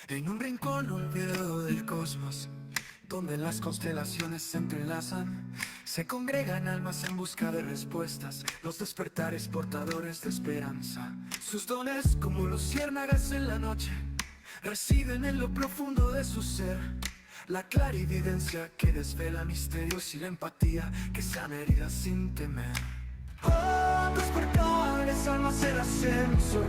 En un rincón olvidado del cosmos, donde las constelaciones se entrelazan, se congregan almas en busca de respuestas, los despertares portadores de esperanza. Sus dones, como luciérnagas en la noche, residen en lo profundo de su ser. La clarividencia que desvela misterios y la empatía que sana heridas sin temer. Oh, despertares, almas en ascenso,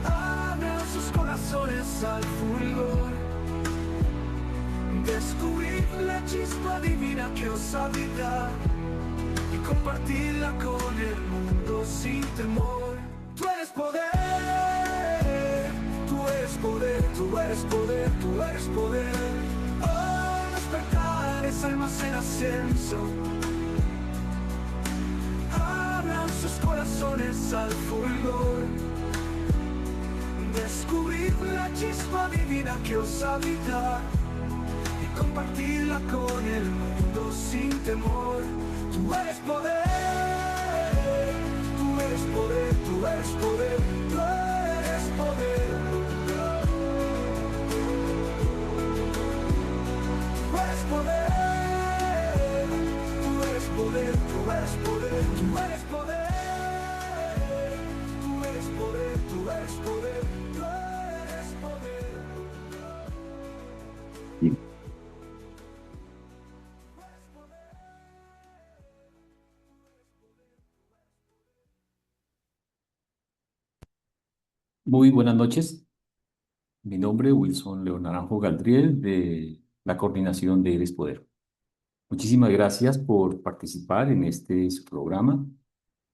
abran sus corazones al fulgor. Descubrir la chispa divina que os habita y compartirla con el mundo sin temor. Tú eres poder, tú eres poder, tú eres poder, tú eres poder. Oh, despertares, almas en ascenso, abran sus corazones al fulgor. Descubrir la chispa divina que os habita y compartirla con el mundo sin temor. Tú eres poder, tú eres poder, tú eres poder, tú eres poder. Tú eres poder, tú eres poder, tú eres poder, tú eres poder, tú eres poder, tú eres poder, tú eres poder. Sí. Muy buenas noches. Mi nombre es Wilson León Naranjo Galdriel de la Coordinación de Eres Poder. Muchísimas gracias por participar en este su programa.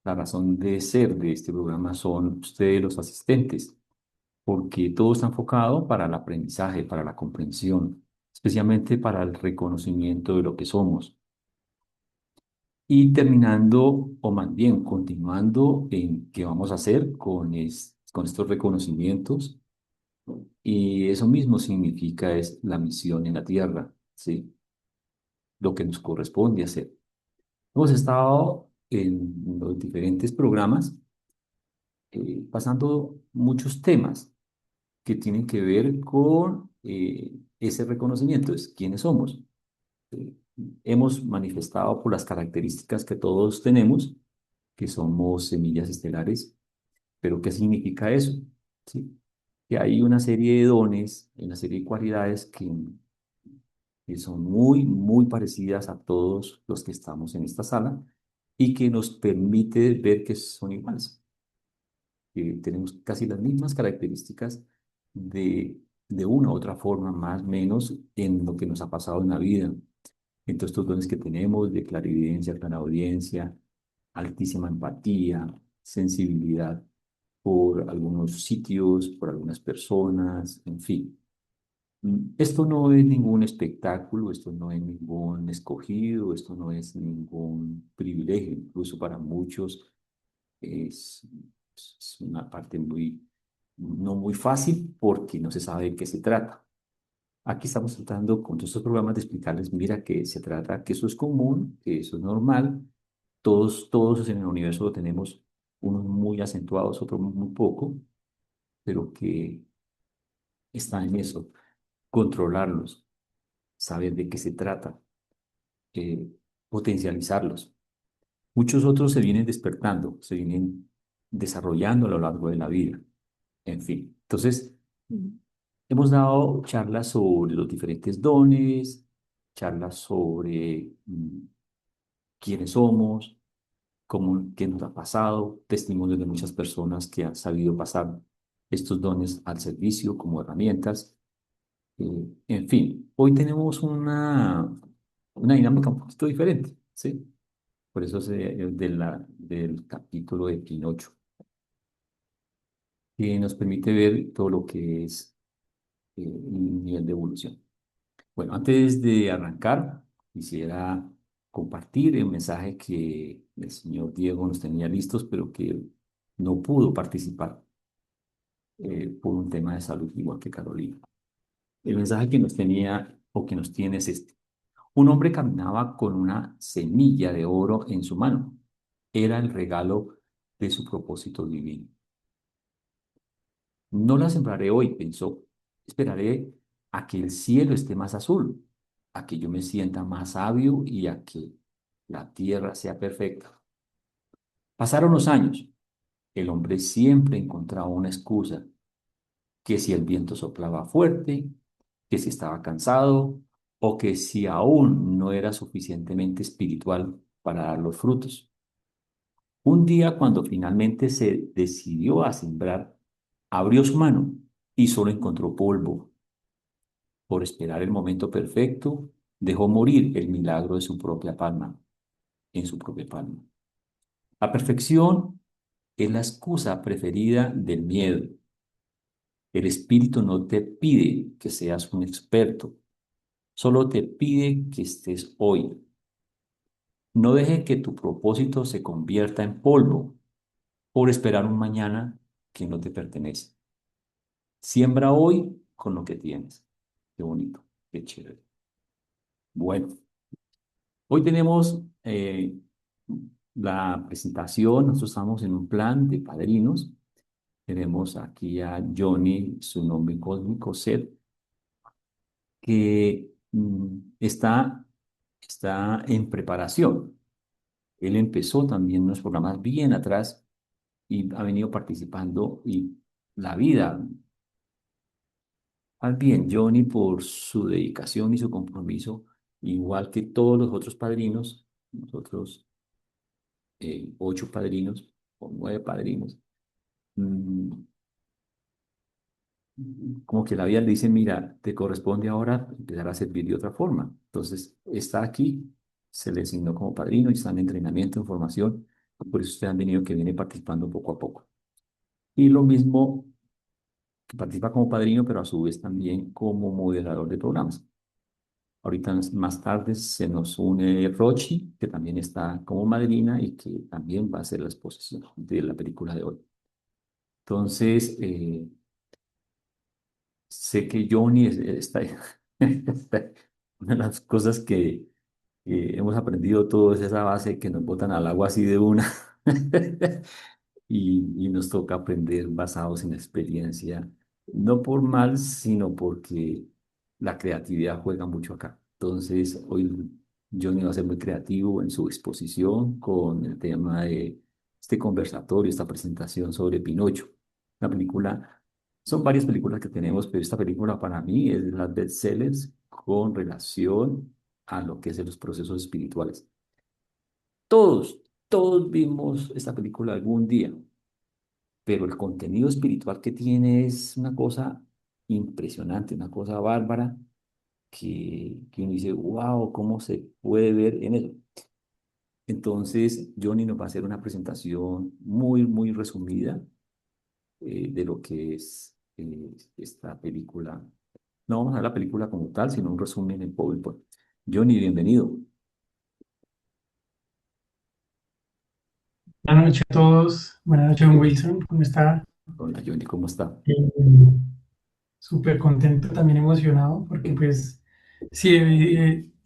La razón de ser de este programa son ustedes los asistentes, porque todo está enfocado para el aprendizaje, para la comprensión, especialmente para el reconocimiento de lo que somos. Y terminando, o más bien continuando en qué vamos a hacer con estos reconocimientos. Y eso mismo significa es la misión en la tierra, ¿sí? Lo que nos corresponde hacer. Hemos estado en los diferentes programas pasando muchos temas que tienen que ver con ese reconocimiento, es quiénes somos. Eh, Hemos manifestado por las características que todos tenemos, que somos semillas estelares, pero ¿qué significa eso? ¿Sí? Que hay una serie de dones, una serie de cualidades que son muy, muy parecidas a todos los que estamos en esta sala y que nos permite ver que son iguales. Que tenemos casi las mismas características de una u otra forma, más o menos, en lo que nos ha pasado en la vida. Entonces, estos dones que tenemos de clarividencia, claraudiencia, altísima empatía, sensibilidad por algunos sitios, por algunas personas, en fin. Esto no es ningún espectáculo, esto no es ningún escogido, esto no es ningún privilegio, incluso para muchos es, es una parte no muy fácil porque no se sabe de qué se trata. Aquí estamos tratando con todos estos programas de explicarles, mira, que se trata, que eso es común, que eso es normal, todos en el universo lo tenemos, unos muy acentuados, otros muy poco, pero que está en eso, controlarlos, saber de qué se trata, eh, potencializarlos. Muchos otros se vienen despertando, se vienen desarrollando a lo largo de la vida, en fin. Entonces, hemos dado charlas sobre los diferentes dones, charlas sobre quiénes somos, qué nos ha pasado, testimonios de muchas personas que han sabido pasar estos dones al servicio como herramientas. En fin, hoy tenemos una dinámica un poquito diferente, ¿sí? Por eso del capítulo de Pinocho, que nos permite ver todo lo que es un nivel de evolución. Bueno, antes de arrancar, quisiera compartir el mensaje que el señor Diego nos tenía listos, pero que no pudo participar por un tema de salud, igual que Carolina. El mensaje que nos tenía o que nos tiene es este. Un hombre caminaba con una semilla de oro en su mano. Era el regalo de su propósito divino. No la sembraré hoy, pensó. Esperaré a que el cielo esté más azul, a que yo me sienta más sabio y a que la tierra sea perfecta. Pasaron los años. El hombre siempre encontraba una excusa, que si el viento soplaba fuerte, que si estaba cansado o que si aún no era suficientemente espiritual para dar los frutos. Un día, cuando finalmente se decidió a sembrar, abrió su mano y solo encontró polvo. Por esperar el momento perfecto, dejó morir el milagro de su propia palma, en su propia palma. La perfección es la excusa preferida del miedo. El espíritu no te pide que seas un experto, solo te pide que estés hoy. No deje que tu propósito se convierta en polvo por esperar un mañana que no te pertenece. Siembra hoy con lo que tienes. Qué bonito, qué chévere. Bueno, hoy tenemos la presentación. Nosotros estamos en un plan de padrinos. Tenemos aquí a Johnny, su nombre cósmico, Seth, que está en preparación. Él empezó también unos programas bien atrás y ha venido participando y la vida, más bien Johnny por su dedicación y su compromiso, igual que todos los otros padrinos, nosotros 8 padrinos o 9 padrinos, mm, como que la vida le dice, mira, te corresponde ahora empezar a servir de otra forma. Entonces, está aquí, se le asignó como padrino y está en entrenamiento, en formación, por eso ustedes han venido que viene participando poco a poco. Y lo mismo que participa como padrino, pero a su vez también como moderador de programas. Ahorita más tarde se nos une Rochi, que también está como madrina y que también va a hacer la exposición de la película de hoy. Entonces, sé que Johnny está, una de las cosas que hemos aprendido todos es esa base que nos botan al agua así de una y nos toca aprender basados en la experiencia, no por mal, sino porque la creatividad juega mucho acá. Entonces, hoy Johnny va a ser muy creativo en su exposición con el tema de este conversatorio, esta presentación sobre Pinocho, una película. Son varias películas que tenemos, pero esta película para mí es de las bestsellers con relación a lo que es de los procesos espirituales. Todos, todos vimos esta película algún día, pero el contenido espiritual que tiene es una cosa impresionante, una cosa bárbara, que uno dice, wow, ¿cómo se puede ver en eso? Entonces, Johnny nos va a hacer una presentación muy, muy resumida de lo que es esta película. No vamos a ver la película como tal, sino un resumen en PowerPoint. Johnny, bienvenido. Buenas noches a todos. Buenas noches, don Wilson. ¿Cómo está? Hola, Johnny, ¿cómo está? Eh, Súper contento, también emocionado, porque pues sí,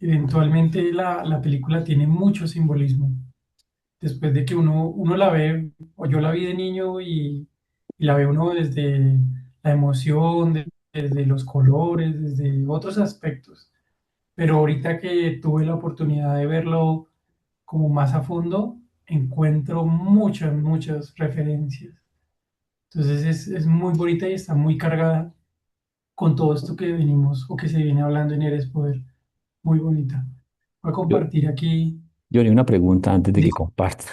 eventualmente la película tiene mucho simbolismo. Después de que uno la ve, o yo la vi de niño y la ve uno desde la emoción, desde los colores, desde otros aspectos. Pero ahorita que tuve la oportunidad de verlo como más a fondo, encuentro muchas, muchas referencias. Entonces es muy bonita y está muy cargada con todo esto que venimos o que se viene hablando en Eres Poder. Muy bonita. Voy a Yo, compartir aquí. Johnny, una pregunta antes de que comparta.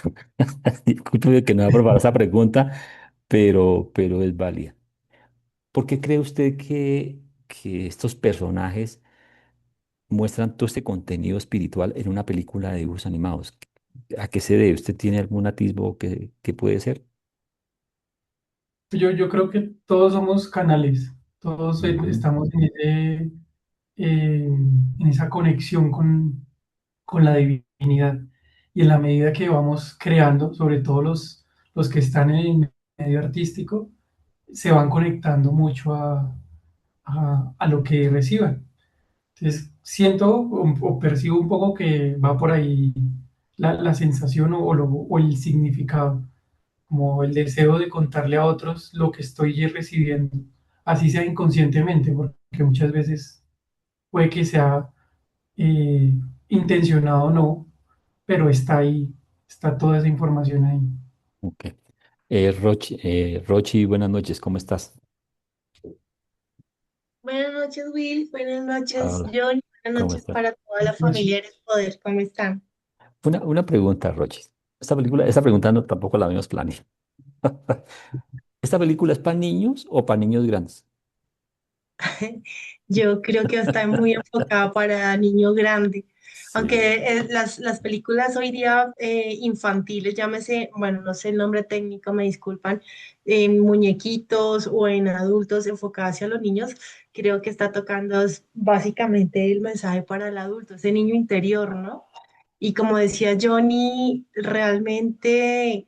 Disculpe que no he preparado esa pregunta, pero es válida. ¿Por qué cree usted que estos personajes muestran todo este contenido espiritual en una película de dibujos animados? ¿A qué se debe? ¿Usted tiene algún atisbo que puede ser? Yo creo que todos somos canales, todos Ujú. estamos en esa conexión con la divinidad. Y en la medida que vamos creando, sobre todo los que están en el medio artístico, se van conectando mucho a lo que reciban. Entonces, siento o percibo un poco que va por ahí la sensación o el significado. como el deseo de contarle a otros lo que estoy recibiendo, así sea inconscientemente, porque muchas veces puede que sea eh, intencionado o no, pero está ahí, está toda esa información ahí. Ok. Rochi, buenas noches, ¿cómo estás? Buenas noches, Will. Buenas noches, Hola, John. Buenas ¿cómo noches estás? para toda la familia Eres Poder. ¿Cómo están? Una pregunta, Rochi. Esta pregunta no, tampoco la habíamos planeado. ¿Esta película es para niños o para niños grandes? Yo creo que está muy enfocada para niño grande, aunque Sí. las películas hoy día infantiles, llámese, bueno, no sé el nombre técnico, me disculpan, en muñequitos o en adultos enfocadas hacia los niños, creo que está tocando básicamente el mensaje para el adulto, ese niño interior, ¿no? Y como decía Johnny, realmente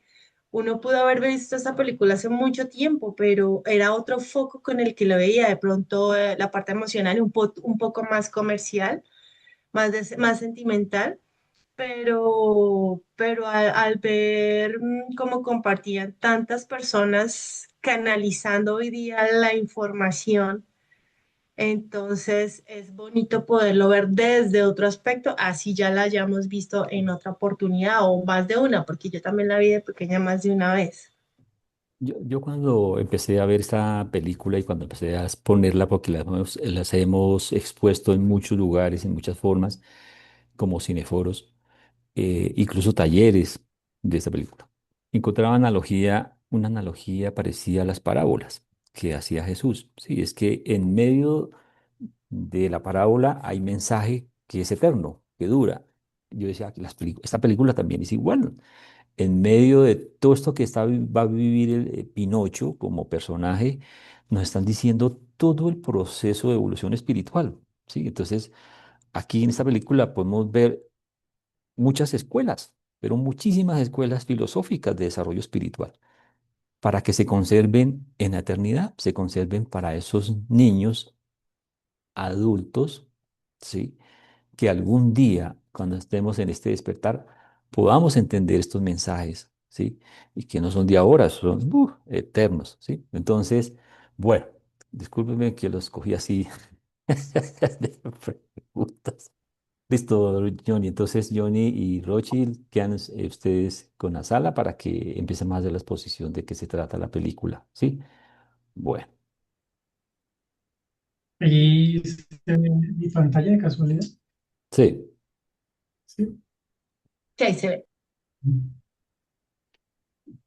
uno pudo haber visto esta película hace mucho tiempo, pero era otro foco con el que lo veía. De pronto la parte emocional un poco más comercial, más sentimental, pero al ver cómo compartían tantas personas canalizando hoy día la información, entonces es bonito poderlo ver desde otro aspecto, así ya la hayamos visto en otra oportunidad o más de una, porque yo también la vi de pequeña más de una vez. Yo cuando empecé a ver esta película y cuando empecé a exponerla, porque las hemos expuesto en muchos lugares, en muchas formas, como cineforos, incluso talleres de esta película, encontraba una analogía parecida a las parábolas que hacía Jesús. Sí, es que en medio de la parábola hay mensaje que es eterno, que dura. Yo decía que esta película también es igual. En medio de todo esto que va a vivir el Pinocho como personaje, nos están diciendo todo el proceso de evolución espiritual. ¿Sí? Entonces, aquí en esta película podemos ver muchas escuelas, pero muchísimas escuelas filosóficas de desarrollo espiritual, para que se conserven en la eternidad, se conserven para esos niños adultos, ¿sí? Que algún día, cuando estemos en este despertar, podamos entender estos mensajes, ¿sí? Y que no son de ahora, son eternos, ¿sí? Entonces, bueno, discúlpenme que los cogí así de preguntas. Listo, Johnny. Entonces, Johnny y Rochi quedan ustedes con la sala para que empiecen más de la exposición de qué se trata la película, ¿sí? Bueno, Ahí mi pantalla de casualidad. sí. ¿Sí? Sí, ahí se ve.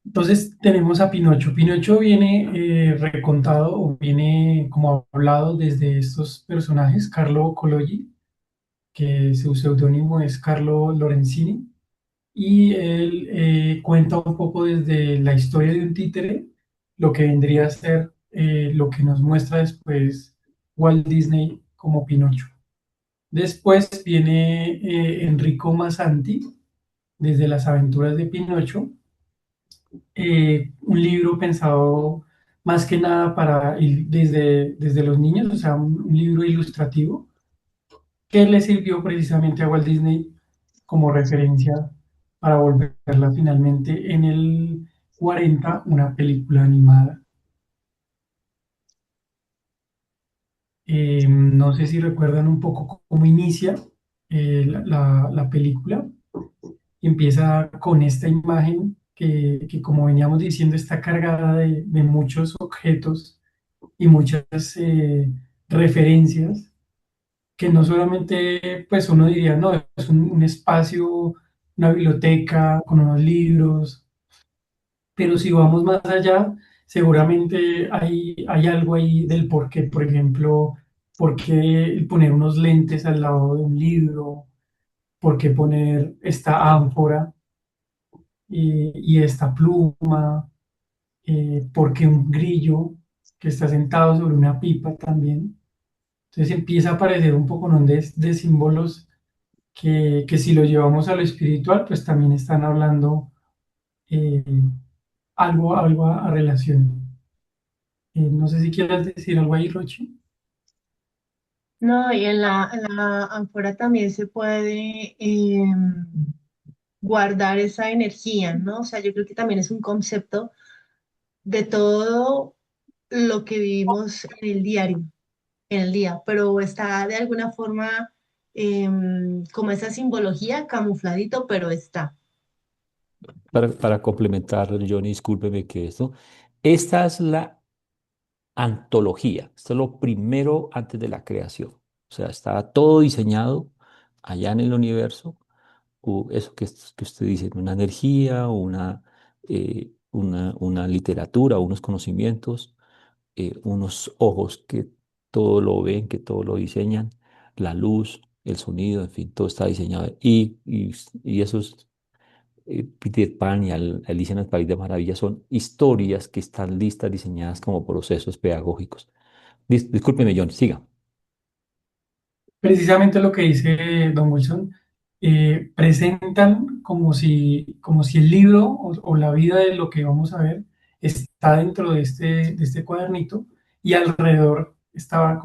Entonces tenemos a Pinocho. Pinocho viene recontado o viene como hablado desde estos personajes, Carlo Collodi, que su seudónimo es Carlo Lorenzini, y él cuenta un poco desde la historia de un títere, lo que vendría a ser lo que nos muestra después Walt Disney como Pinocho. Después viene Enrico Massanti, desde las aventuras de Pinocho, un libro pensado más que nada para ir desde los niños, o sea, un libro ilustrativo que le sirvió precisamente a Walt Disney como referencia para volverla finalmente en el 40 una película animada. No sé si recuerdan un poco cómo inicia la película. Empieza con esta imagen que, como veníamos diciendo, está cargada de muchos objetos y muchas referencias que no solamente, pues uno diría, no, es un espacio, una biblioteca con unos libros, pero si vamos más allá, seguramente hay algo ahí del por qué, por ejemplo, por qué poner unos lentes al lado de un libro, por qué poner esta ánfora y esta pluma, por qué un grillo que está sentado sobre una pipa también. Entonces empieza a aparecer un poco de símbolos que si lo llevamos a lo espiritual, pues también están hablando eh, algo a relación. No sé si quieras decir algo ahí, Rochi. No, y en la ánfora también se puede guardar esa energía, ¿no? O sea, yo creo que también es un concepto de todo lo que vivimos en el diario, en el día, pero está de alguna forma como esa simbología camufladito, pero está. Para complementar, Johnny, discúlpeme que esta es la antología, esto es lo primero antes de la creación. O sea, está todo diseñado allá en el universo, o eso que usted dice, una energía, una literatura, unos conocimientos, unos ojos que todo lo ven, que todo lo diseñan, la luz, el sonido, en fin, todo está diseñado. Y esos Peter Pan y Alicia en el País de Maravillas son historias que están listas, diseñadas como procesos pedagógicos. Discúlpeme, John, siga. Precisamente lo que dice Don Wilson, presentan como si el libro o la vida de lo que vamos a ver está dentro de este cuadernito y alrededor estaba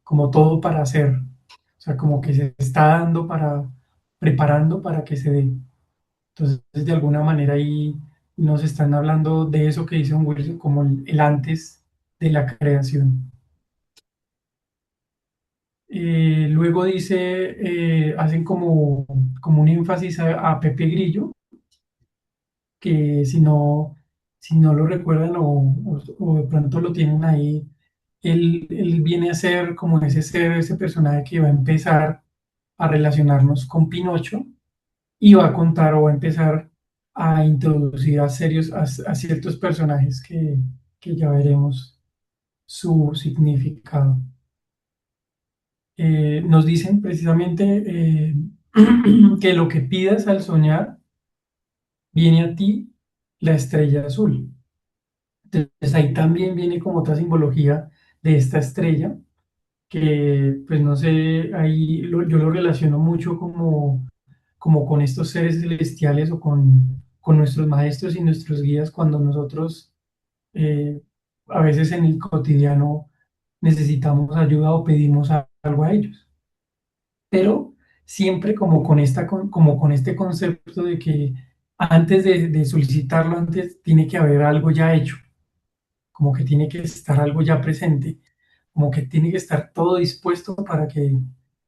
como todo para hacer. O sea, como que se está dando preparando para que se dé. Entonces, de alguna manera ahí nos están hablando de eso que dice Don Wilson como el antes de la creación. Luego hacen como un énfasis a Pepe Grillo, que si no lo recuerdan o de pronto lo tienen ahí, él viene a ser como ese ser, ese personaje que va a empezar a relacionarnos con Pinocho y va a contar o va a empezar a introducir a ciertos personajes que ya veremos su significado. Nos dicen precisamente que lo que pidas al soñar viene a ti la estrella azul. Entonces ahí también viene como otra simbología de esta estrella, que pues no sé, yo lo relaciono mucho como con estos seres celestiales o con nuestros maestros y nuestros guías cuando nosotros eh, a veces en el cotidiano necesitamos ayuda o pedimos algo a ellos, pero siempre como con este concepto de que antes de solicitarlo, antes tiene que haber algo ya hecho, como que tiene que estar algo ya presente, como que tiene que estar todo dispuesto para que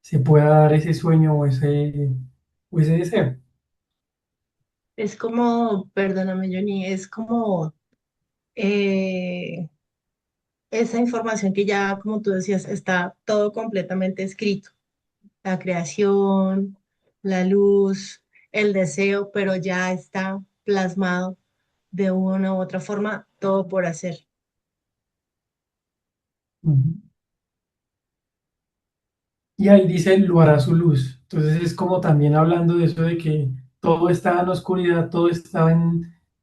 se pueda dar ese sueño o ese deseo. Es como, perdóname, Johnny, es como eh, esa información que ya, como tú decías, está todo completamente escrito. La creación, la luz, el deseo, pero ya está plasmado de una u otra forma, todo por hacer. Ujú. Y ahí dice, lo hará su luz. Entonces es como también hablando de eso de que todo estaba en la oscuridad, todo estaba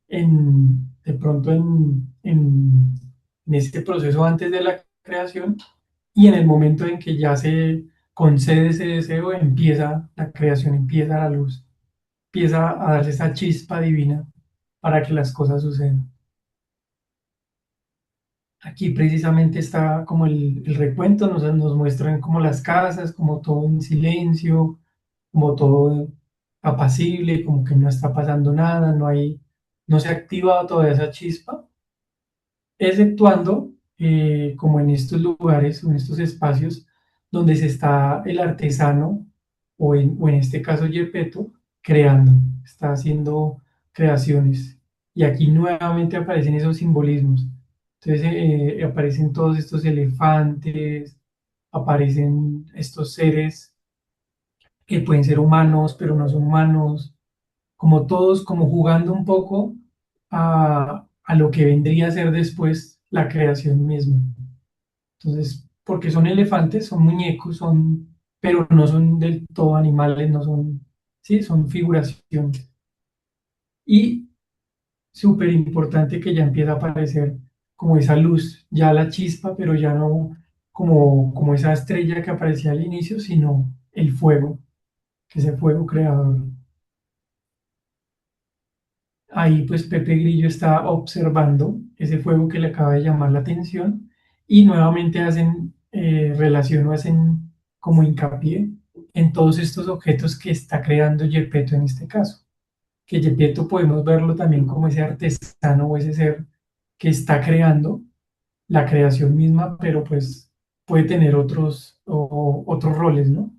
de pronto en este proceso antes de la creación y en el momento en que ya se concede ese deseo, empieza la creación, empieza la luz, empieza a darse esa chispa divina para que las cosas sucedan. Aquí precisamente está como el recuento, nos muestran como las casas, como todo en silencio, como todo apacible, como que no está pasando nada, no se ha activado toda esa chispa, exceptuando como en estos lugares o en estos espacios donde se está el artesano o en este caso Gepetto creando, está haciendo creaciones. Y aquí nuevamente aparecen esos simbolismos. Entonces aparecen todos estos elefantes, aparecen estos seres que pueden ser humanos, pero no son humanos, como todos, como jugando un poco a lo que vendría a ser después la creación misma. Entonces, porque son elefantes, son muñecos, pero no son del todo animales, no son, sí, son figuraciones. Y súper importante que ya empieza a aparecer como esa luz, ya la chispa, pero ya no como esa estrella que aparecía al inicio, sino el fuego, que ese fuego creador. Ahí pues Pepe Grillo está observando ese fuego que le acaba de llamar la atención y nuevamente hacen relación o hacen como hincapié en todos estos objetos que está creando Gepetto en este caso. que Gepetto podemos verlo también como ese artesano o ese ser que está creando la creación misma, pero pues puede tener otros roles, ¿no?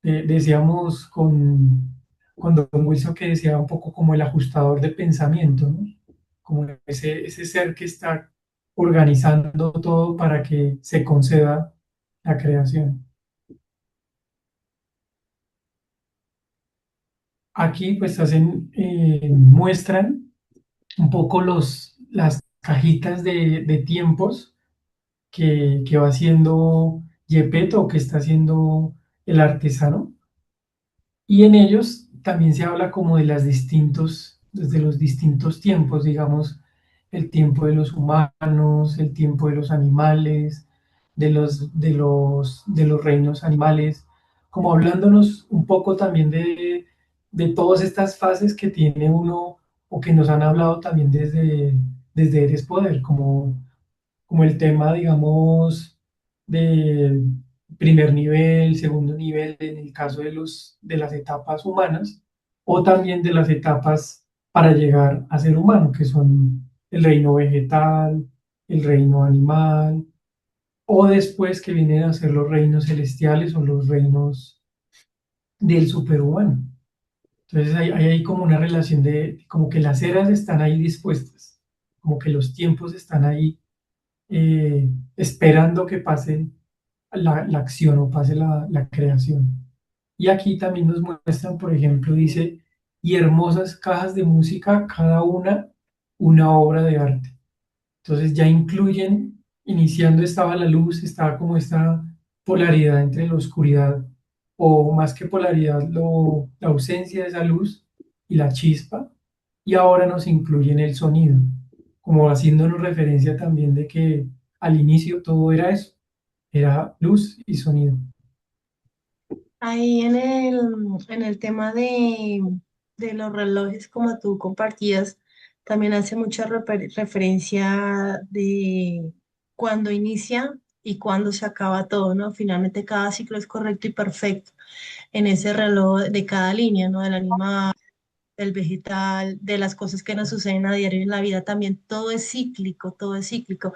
Decíamos con Don Wilson que decía un poco como el ajustador de pensamiento, ¿no? Como ese ser que está organizando todo para que se conceda la creación. Aquí pues muestran un poco las cajitas de tiempos que va haciendo Gepetto o que está haciendo el artesano. Y en ellos también se habla como de desde los distintos tiempos, digamos, el tiempo de los humanos, el tiempo de los animales, de los reinos animales, como hablándonos un poco también de todas estas fases que tiene uno o que nos han hablado también desde Eres Poder, como el tema, digamos, de primer nivel, segundo nivel, en el caso de las etapas humanas, o también de las etapas para llegar a ser humano, que son el reino vegetal, el reino animal, o después que vienen a ser los reinos celestiales o los reinos del superhumano. Entonces hay ahí como una relación como que las eras están ahí dispuestas, como que los tiempos están ahí esperando que pase la acción o pase la creación. Y aquí también nos muestran, por ejemplo, dice, y hermosas cajas de música, cada una obra de arte. Entonces ya incluyen, iniciando estaba la luz, estaba como esta polaridad entre la oscuridad, o más que polaridad, la ausencia de esa luz y la chispa, y ahora nos incluyen el sonido, como haciéndonos referencia también de que al inicio todo era eso, era luz y sonido. Ahí en el tema de los relojes, como tú compartías, también hace mucha referencia de cuándo inicia y cuándo se acaba todo, ¿no? Finalmente cada ciclo es correcto y perfecto en ese reloj de cada línea, ¿no? Del animal, del vegetal, de las cosas que nos suceden a diario en la vida también, todo es cíclico, todo es cíclico.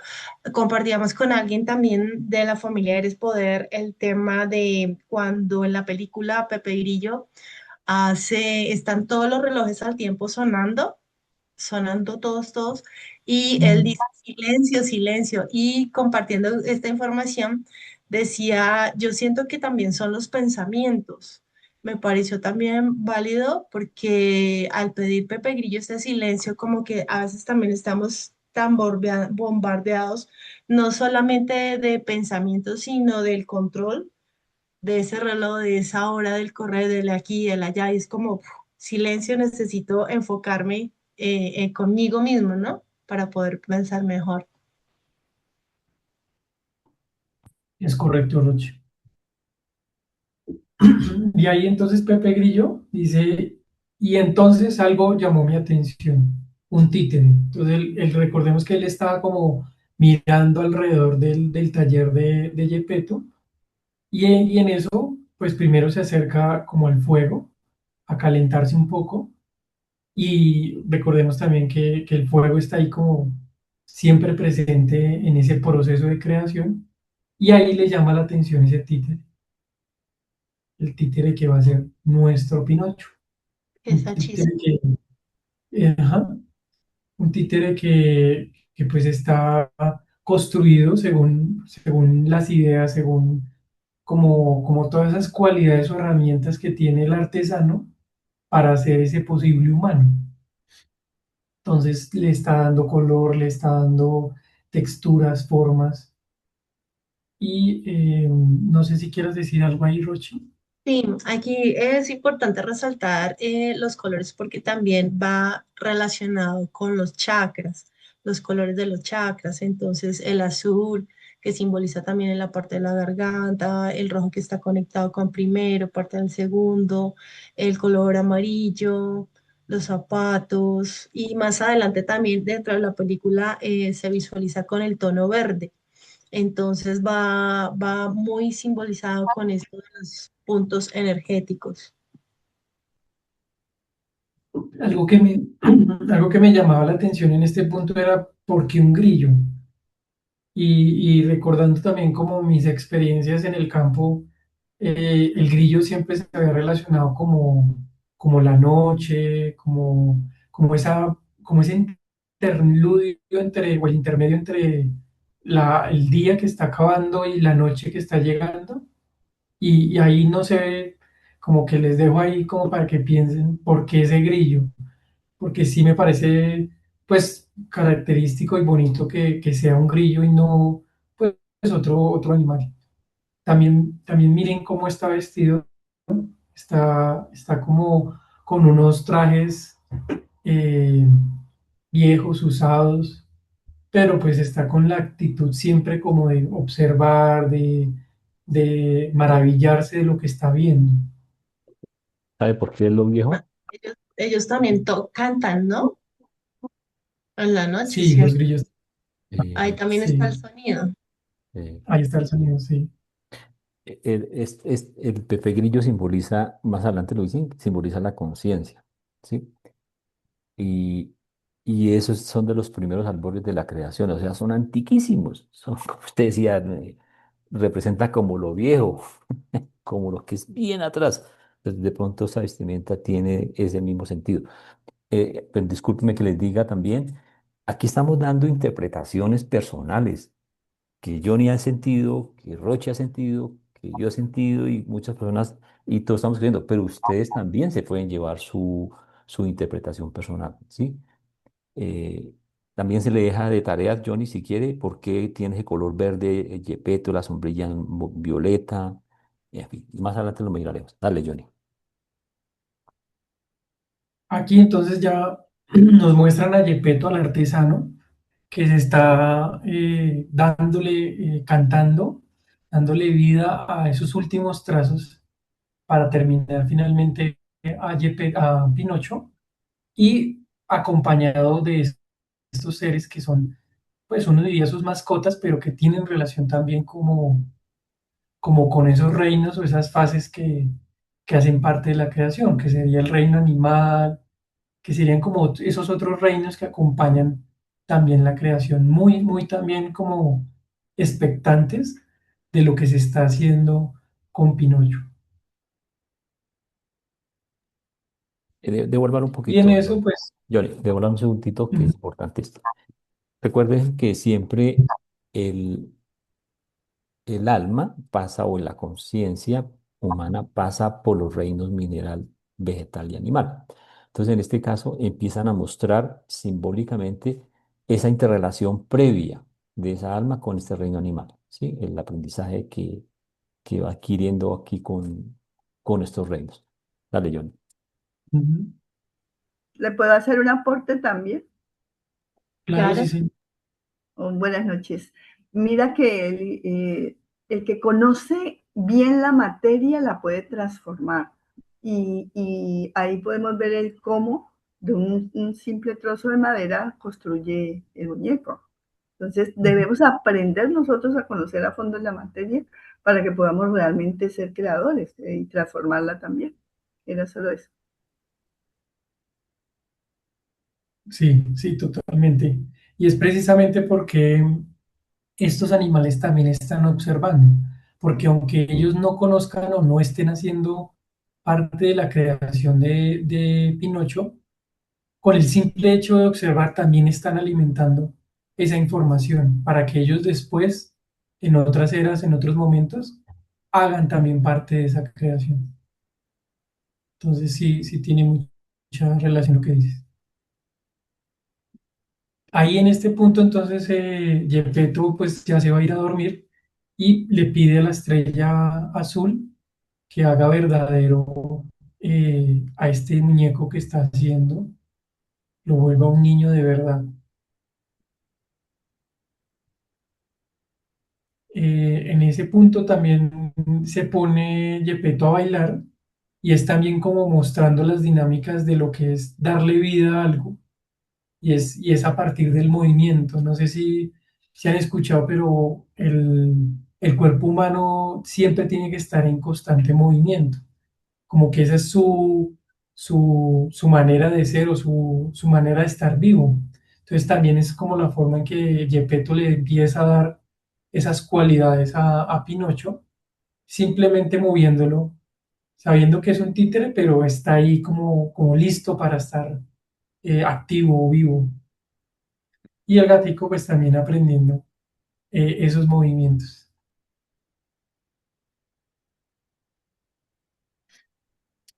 Compartíamos con alguien también de la familia Eres Poder el tema de cuando en la película Pepe Grillo están todos los relojes al tiempo sonando todos, todos, y él Mm. dice silencio, silencio, y compartiendo esta información, decía, yo siento que también son los pensamientos. Me pareció también válido porque al pedir Pepe Grillo este silencio, como que a veces también estamos tan bombardeados, no solamente de pensamientos, sino del control de ese reloj, de esa hora del correr, del aquí y del allá, y es como silencio, necesito enfocarme conmigo mismo, ¿no? Para poder pensar mejor. Es correcto, Roche. Y ahí entonces Pepe Grillo dice, y entonces algo llamó mi atención, un títere. Entonces recordemos que él estaba como mirando alrededor del taller de Gepetto y en eso, pues primero se acerca como al fuego, a calentarse un poco y recordemos también que el fuego está ahí como siempre presente en ese proceso de creación y ahí le llama la atención ese títere, el títere que va a ser nuestro Pinocho. Un Esa títere chispa. ajá, un títere que pues está construido según las ideas, según como todas esas cualidades o herramientas que tiene el artesano para hacer ese posible humano. Entonces le está dando color, le está dando texturas, formas. Y no sé si quieres decir algo ahí, Rochi. Sí, aquí es importante resaltar los colores porque también va relacionado con los chakras, los colores de los chakras. Entonces, el azul que simboliza también en la parte de la garganta, el rojo que está conectado con primero, parte del segundo, el color amarillo, los zapatos y más adelante también dentro de la película se visualiza con el tono verde. Entonces va muy simbolizado con estos puntos energéticos. Algo que me, algo que me llamaba la atención en este punto era ¿por qué un grillo? Y recordando también como mis experiencias en el campo, el grillo siempre se había relacionado como la noche, como ese interludio entre, o el intermedio entre el día que está acabando y la noche que está llegando. Y ahí no sé, como que les dejo ahí como para que piensen por qué ese grillo, porque sí me parece pues característico y bonito que sea un grillo y no pues otro animal. También miren cómo está vestido, está como con unos trajes eh, viejos, usados, pero pues está con la actitud siempre como de observar, de maravillarse de lo que está viendo. ¿Sabe por qué es lo viejo? Ellos también cantan, ¿no? En la noche, Sí, los ¿cierto? grillos, Ahí también está el sí, sonido. Eh, ahí está el sonido, sí. el Pepe Grillo simboliza, más adelante lo dicen, simboliza la conciencia, ¿sí? Y, y esos son de los primeros albores de la creación, o sea, son antiquísimos, son, como usted decía, representa como lo viejo, como lo que es bien atrás. Entonces, de pronto esa vestimenta tiene ese mismo sentido. Pero discúlpeme que les diga también, aquí estamos dando interpretaciones personales que Johnny ha sentido, que Roche ha sentido, que yo he sentido y muchas personas, y todos estamos creyendo, pero ustedes también se pueden llevar su interpretación personal, ¿sí? Eh, también se le deja de tareas, Johnny, si quiere, por qué tiene ese color verde, el yepeto, la sombrilla violeta, en fin, más adelante lo miraremos. Dale, Johnny. Aquí entonces ya nos muestran a Yepeto, al artesano, que se está cantando, dándole vida a esos últimos trazos para terminar finalmente a Pinocho y acompañado de estos seres que son, pues uno diría sus mascotas, pero que tienen relación también como con esos reinos o esas fases que hacen parte de la creación, que sería el reino animal, que serían como esos otros reinos que acompañan también la creación, muy, muy también como expectantes de lo que se está haciendo con Pinocho. Devolver un Y en poquito, eso, pues, Johnny, devolver un segundito que ujú, es importante esto. Recuerden que siempre el, el alma pasa o la conciencia humana pasa por los reinos mineral, vegetal y animal. Entonces, en este caso, empiezan a mostrar simbólicamente esa interrelación previa de esa alma con este reino animal, ¿sí? El aprendizaje que va adquiriendo aquí con estos reinos. Dale, John. ujú, ¿Le puedo hacer un aporte también? claro, sí, Claro. sí. Buenas noches. Mira que el que conoce bien la materia la puede transformar. Y ahí podemos ver el cómo de un simple trozo de madera construye el muñeco. Entonces, Ujú. debemos aprender nosotros a conocer a fondo la materia para que podamos realmente ser creadores y transformarla también. Era solo eso. Sí, sí, totalmente. Y es precisamente porque estos animales también están observando, porque aunque ellos no conozcan o no estén haciendo parte de la creación de Pinocho, con el simple hecho de observar también están alimentando esa información para que ellos después, en otras eras, en otros momentos, hagan también parte de esa creación. Entonces sí, sí tiene mucha relación lo que dices. Ahí en este punto entonces Gepetto pues ya se va a ir a dormir y le pide a la estrella azul que haga verdadero a este muñeco que está haciendo, lo vuelva un niño de verdad. En ese punto también se pone Gepetto a bailar y es también como mostrando las dinámicas de lo que es darle vida a algo y es a partir del movimiento. No sé si han escuchado, pero el cuerpo humano siempre tiene que estar en constante movimiento, como que esa es su manera de ser o su manera de estar vivo. Entonces también es como la forma en que Gepetto le empieza a dar esas cualidades a Pinocho, simplemente moviéndolo, sabiendo que es un títere, pero está ahí como listo para estar activo o vivo. Y el gatico pues también aprendiendo esos movimientos.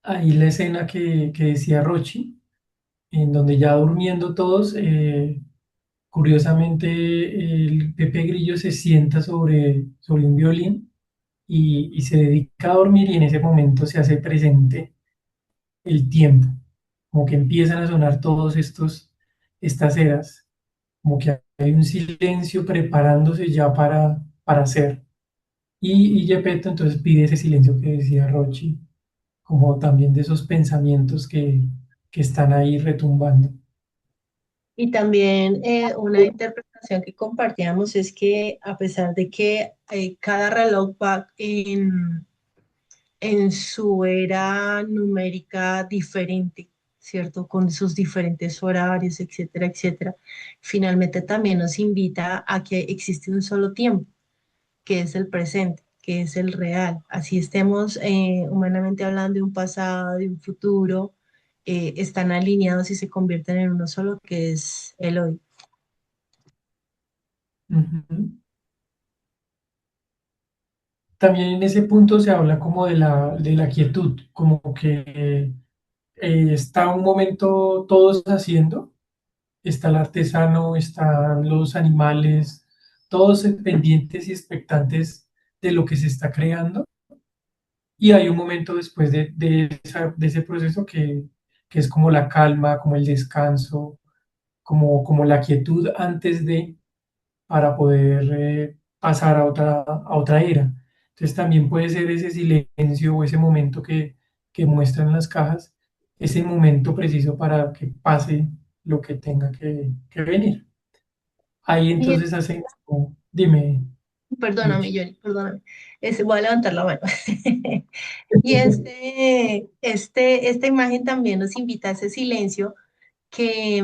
Ahí la escena que decía Rochi, en donde ya durmiendo todos, curiosamente el Pepe Grillo se sienta sobre un violín y se dedica a dormir y en ese momento se hace presente el tiempo, como que empiezan a sonar estas eras, como que hay un silencio preparándose ya para hacer. Y Gepetto entonces pide ese silencio que decía Rochi, como también de esos pensamientos que están ahí retumbando. Y también una interpretación que compartíamos es que a pesar de que cada reloj va en su era numérica diferente, ¿cierto? Con sus diferentes horarios, etcétera, etcétera, finalmente también nos invita a que existe un solo tiempo, que es el presente, que es el real. Así estemos humanamente hablando de un pasado, de un futuro, están alineados y se convierten en uno solo, que es el hoy. Ujú. También en ese punto se habla como de la quietud, como que está un momento todos haciendo, está el artesano, están los animales, todos pendientes y expectantes de lo que se está creando, y hay un momento después de ese proceso que es como la calma, como el descanso, como la quietud antes de para poder pasar a otra era. Entonces también puede ser ese silencio o ese momento que muestran las cajas, ese momento preciso para que pase lo que tenga que venir. Ahí Y entonces hacen como, dime, perdóname, Luchi. Yoli, perdóname. Voy a levantar la mano. Y esta imagen también nos invita a ese silencio que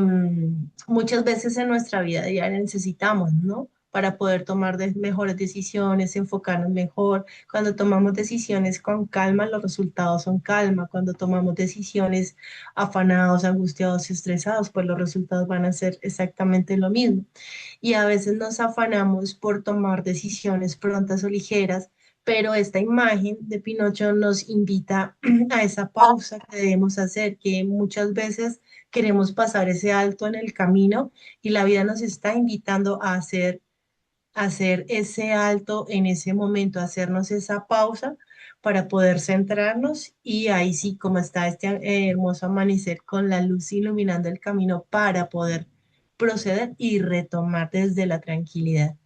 muchas veces en nuestra vida diaria necesitamos, ¿no? Para poder tomar mejores decisiones, enfocarnos mejor. Cuando tomamos decisiones con calma, los resultados son calma. Cuando tomamos decisiones afanados, angustiados, estresados, pues los resultados van a ser exactamente lo mismo. Y a veces nos afanamos por tomar decisiones prontas o ligeras, pero esta imagen de Pinocho nos invita a esa pausa que debemos hacer, que muchas veces queremos pasar ese alto en el camino y la vida nos está invitando a hacer ese alto en ese momento, a hacernos esa pausa para poder centrarnos y ahí sí, como está este hermoso amanecer con la luz iluminando el camino para poder proceder y retomar desde la tranquilidad.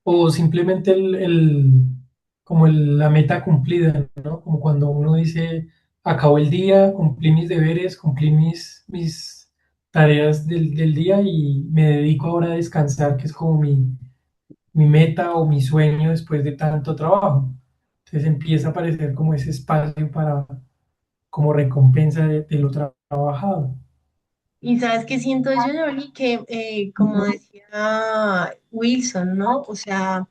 O simplemente la meta cumplida, ¿no? Como cuando uno dice, acabó el día, cumplí mis deberes, cumplí mis tareas del día y me dedico ahora a descansar, que es como mi meta o mi sueño después de tanto trabajo. Entonces empieza a aparecer como ese espacio para, como recompensa de lo trabajado. Y sabes qué siento yo, Yoli, que como decía Wilson, ¿no? O sea,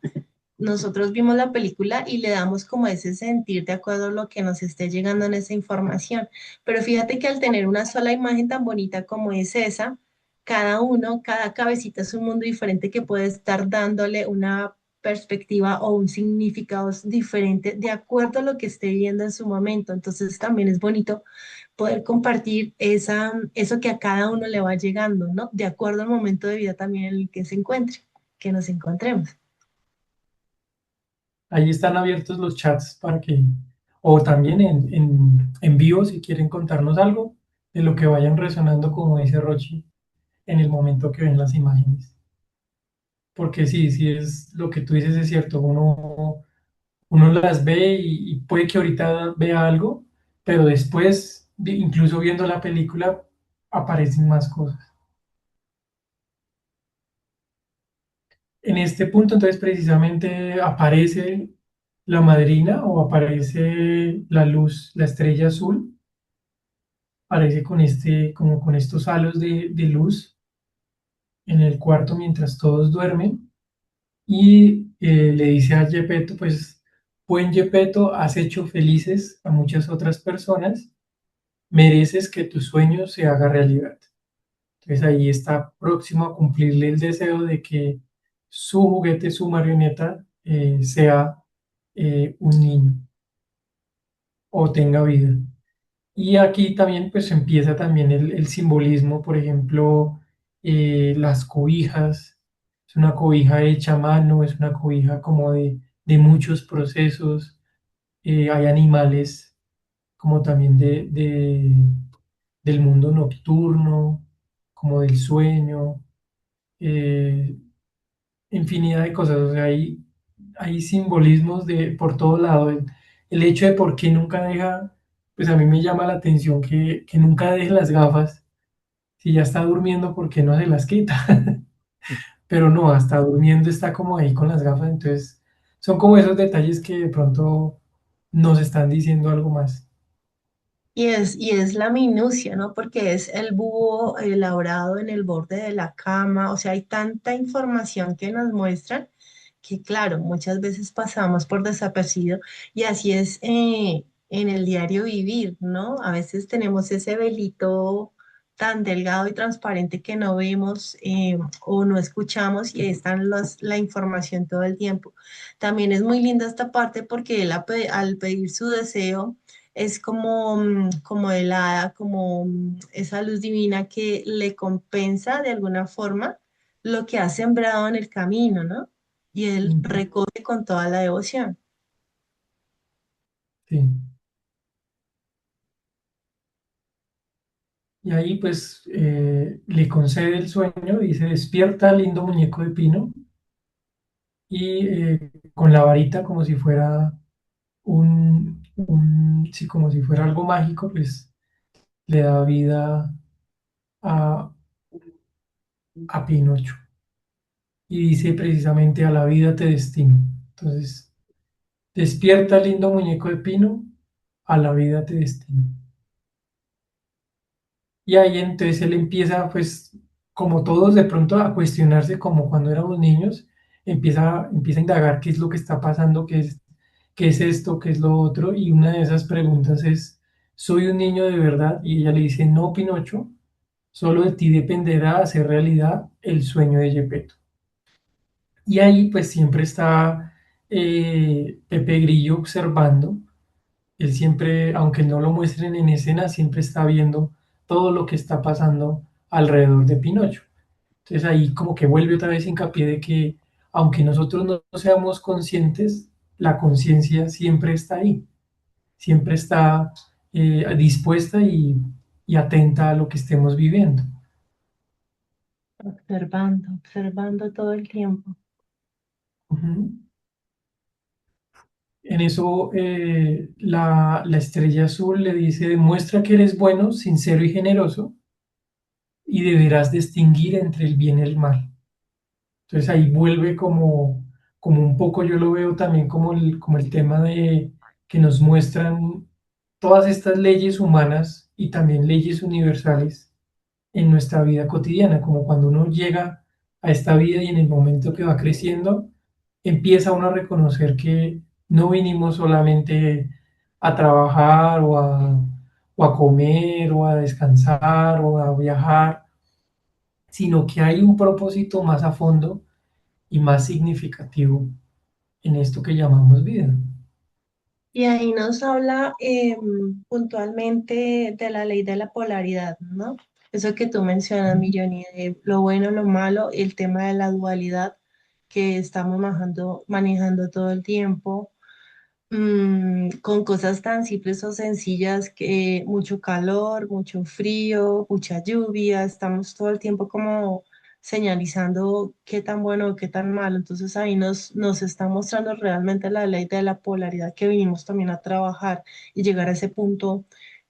nosotros vimos la película y le damos como ese sentir de acuerdo a lo que nos esté llegando en esa información. Pero fíjate que al tener una sola imagen tan bonita como es esa, cada uno, cada cabecita es un mundo diferente que puede estar dándole una perspectiva o un significado diferente de acuerdo a lo que esté viendo en su momento. Entonces también es bonito poder compartir eso que a cada uno le va llegando, ¿no? De acuerdo al momento de vida también en el que se encuentre, que nos encontremos. Ahí están abiertos los chats para que, o también en vivo si quieren contarnos algo de lo que vayan resonando, como dice Rochi, en el momento que ven las imágenes. Porque sí, sí es lo que tú dices es cierto, uno las ve y puede que ahorita vea algo, pero después, incluso viendo la película, aparecen más cosas. En este punto, entonces, precisamente aparece la madrina o aparece la luz, la estrella azul, aparece con como con estos halos de luz en el cuarto mientras todos duermen y le dice a Gepetto, pues, buen Gepetto, has hecho felices a muchas otras personas, mereces que tu sueño se haga realidad. Entonces ahí está próximo a cumplirle el deseo de que su juguete, su marioneta, sea un niño o tenga vida. Y aquí también pues empieza también el simbolismo, por ejemplo, las cobijas. Es una cobija hecha a mano, es una cobija como de muchos procesos. Hay animales como también del mundo nocturno, como del sueño, eh, infinidad de cosas. O sea, hay simbolismos por todo lado. El hecho de por qué nunca deja, pues a mí me llama la atención que nunca deje las gafas. Si ya está durmiendo, ¿por qué no se las quita? Pero no, hasta durmiendo está como ahí con las gafas. Entonces, son como esos detalles que de pronto nos están diciendo algo más. Y es la minucia, ¿no? Porque es el búho elaborado en el borde de la cama, o sea, hay tanta información que nos muestran que, claro, muchas veces pasamos por desapercibido y así es en el diario vivir, ¿no? A veces tenemos ese velito tan delgado y transparente que no vemos o no escuchamos y ahí están la información todo el tiempo. También es muy linda esta parte porque él al pedir su deseo, es como, como el hada, como esa luz divina que le compensa de alguna forma lo que ha sembrado en el camino, ¿no? Y él Ujú. recoge con toda la devoción. Sí. Y ahí pues le concede el sueño, dice, despierta, lindo muñeco de pino, y con la varita como si fuera sí, como si fuera algo mágico, pues le da vida a, a Pinocho. Y dice precisamente a la vida te destino. Entonces, despierta, lindo muñeco de pino, a la vida te destino. Y ahí entonces él empieza, pues, como todos de pronto a cuestionarse como cuando éramos niños, empieza a indagar qué es lo que está pasando, qué es esto, qué es lo otro, y una de esas preguntas es, ¿soy un niño de verdad? Y ella le dice, no, Pinocho, solo de ti dependerá hacer realidad el sueño de Gepetto. Y ahí pues siempre está Pepe Grillo observando. Él siempre, aunque no lo muestren en escena, siempre está viendo todo lo que está pasando alrededor de Pinocho. Entonces ahí como que vuelve otra vez hincapié de que aunque nosotros no seamos conscientes, la conciencia siempre está ahí, siempre está dispuesta y atenta a lo que estemos viviendo. Observando, observando todo el tiempo. Ujú. En eso la estrella azul le dice, demuestra que eres bueno, sincero y generoso y deberás distinguir entre el bien y el mal. Entonces ahí vuelve como un poco, yo lo veo también como el tema de que nos muestran todas estas leyes humanas y también leyes universales en nuestra vida cotidiana, como cuando uno llega a esta vida y en el momento que va creciendo, empieza uno a reconocer que no vinimos solamente a trabajar o a comer o a descansar o a viajar, sino que hay un propósito más a fondo y más significativo en esto que llamamos vida. Y ahí nos habla puntualmente de la ley de la polaridad, ¿no? Eso que tú mencionas, Milloni, de lo bueno, lo malo, el tema de la dualidad que estamos manejando todo el tiempo, con cosas tan simples o sencillas que mucho calor, mucho frío, mucha lluvia, estamos todo el tiempo como señalizando qué tan bueno o qué tan malo. Entonces ahí nos está mostrando realmente la ley de la polaridad que vinimos también a trabajar y llegar a ese punto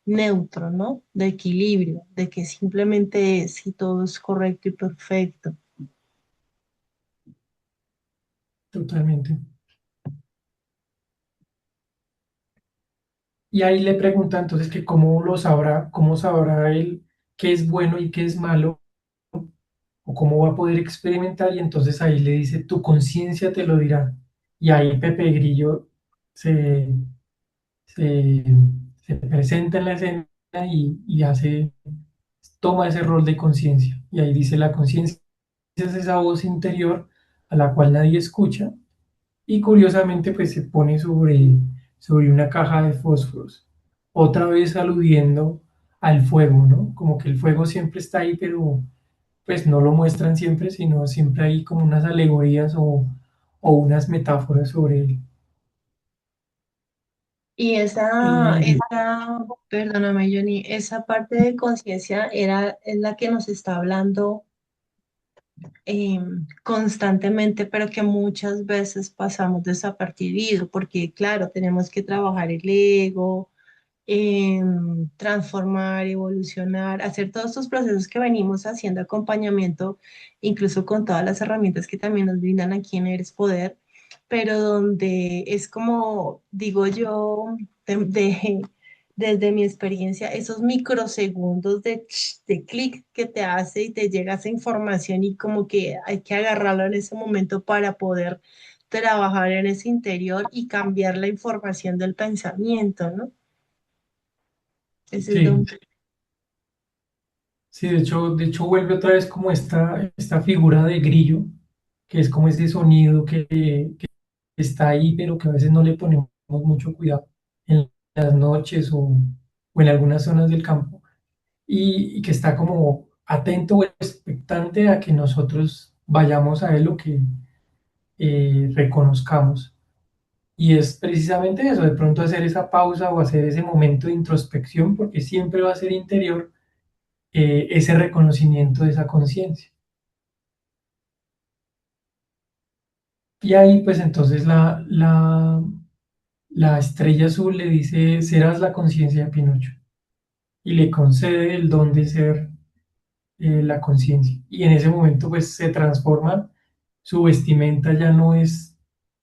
neutro, ¿no? De equilibrio, de que simplemente es si todo es correcto y perfecto. Totalmente. Y ahí le pregunta entonces que cómo sabrá él qué es bueno y qué es malo, o cómo va a poder experimentar, y entonces ahí le dice, tu conciencia te lo dirá. Y ahí Pepe Grillo se, se, se presenta en la escena toma ese rol de conciencia. Y ahí dice, la conciencia es esa voz interior a la cual nadie escucha, y curiosamente pues se pone sobre una caja de fósforos, otra vez aludiendo al fuego, ¿no? Como que el fuego siempre está ahí, pero pues no lo muestran siempre, sino siempre hay como unas alegorías o unas metáforas sobre él. Y Y perdóname, Johnny, esa parte de conciencia es la que nos está hablando constantemente, pero que muchas veces pasamos desapercibido, porque claro, tenemos que trabajar el ego, transformar, evolucionar, hacer todos estos procesos que venimos haciendo acompañamiento, incluso con todas las herramientas que también nos brindan aquí en Eres Poder, pero donde es como, digo yo, desde mi experiencia, esos microsegundos de clic que te hace y te llega esa información y como que hay que agarrarlo en ese momento para poder trabajar en ese interior y cambiar la información del pensamiento, ¿no? Ese es sí, don. sí, de hecho vuelve otra vez como esta figura de grillo, que es como ese sonido que está ahí, pero que a veces no le ponemos mucho cuidado en las noches o en algunas zonas del campo, y que está como atento o expectante a que nosotros vayamos a él, o que reconozcamos. Y es precisamente eso, de pronto hacer esa pausa o hacer ese momento de introspección, porque siempre va a ser interior, ese reconocimiento de esa conciencia. Y ahí pues entonces la estrella azul le dice, serás la conciencia de Pinocho, y le concede el don de ser la conciencia. Y en ese momento pues se transforma, su vestimenta ya no es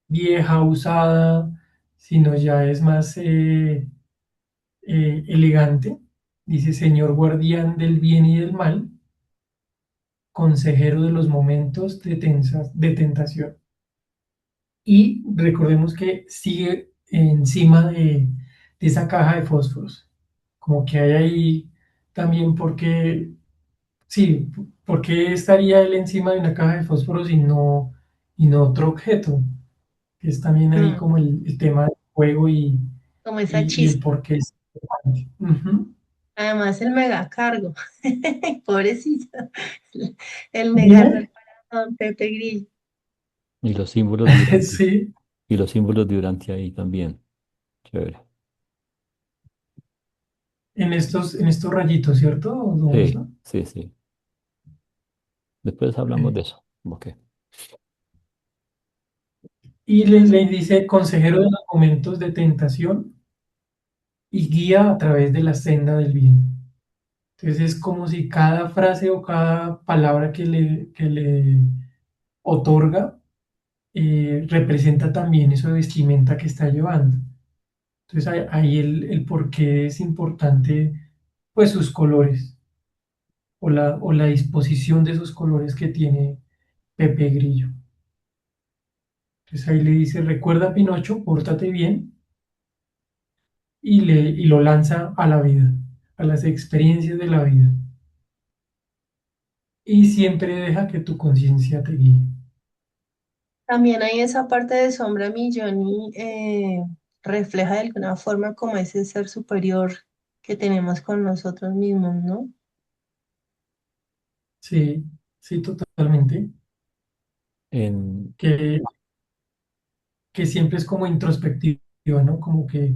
vieja, usada, sino ya es más elegante. Dice, Señor guardián del bien y del mal, consejero de los momentos de tentación. Y recordemos que sigue encima de esa caja de fósforos. Como que hay ahí también porque, sí, ¿por qué estaría él encima de una caja de fósforos y no otro objeto? Que es también ahí Mm, como el tema del juego como esa y el chispa. por qué es importante. Ujú. Además, el megacargo. Pobrecito. El megardo Dime. del don Pepe Grillo. Y los símbolos de Urantia. Sí, Y los símbolos de Urantia ahí también. Chévere. en estos rayitos, ¿cierto, don Sí, Osla? sí, sí. Después hablamos de Ok. eso. Ok. Y le dice, consejero de los momentos de tentación y guía a través de la senda del bien. Entonces es como si cada frase o cada palabra que le otorga representa también esa vestimenta que está llevando. Entonces ahí el por qué es importante, pues sus colores, o la disposición de esos colores que tiene Pepe Grillo. Entonces ahí le dice, recuerda Pinocho, pórtate bien, y lo lanza a la vida, a las experiencias de la vida. Y siempre deja que tu conciencia te guíe. También hay esa parte de Sombra Milloni, refleja de alguna forma como ese ser superior que tenemos con nosotros mismos, ¿no? Sí, sí, totalmente. En, Que, que siempre es como introspectiva, ¿no? Como que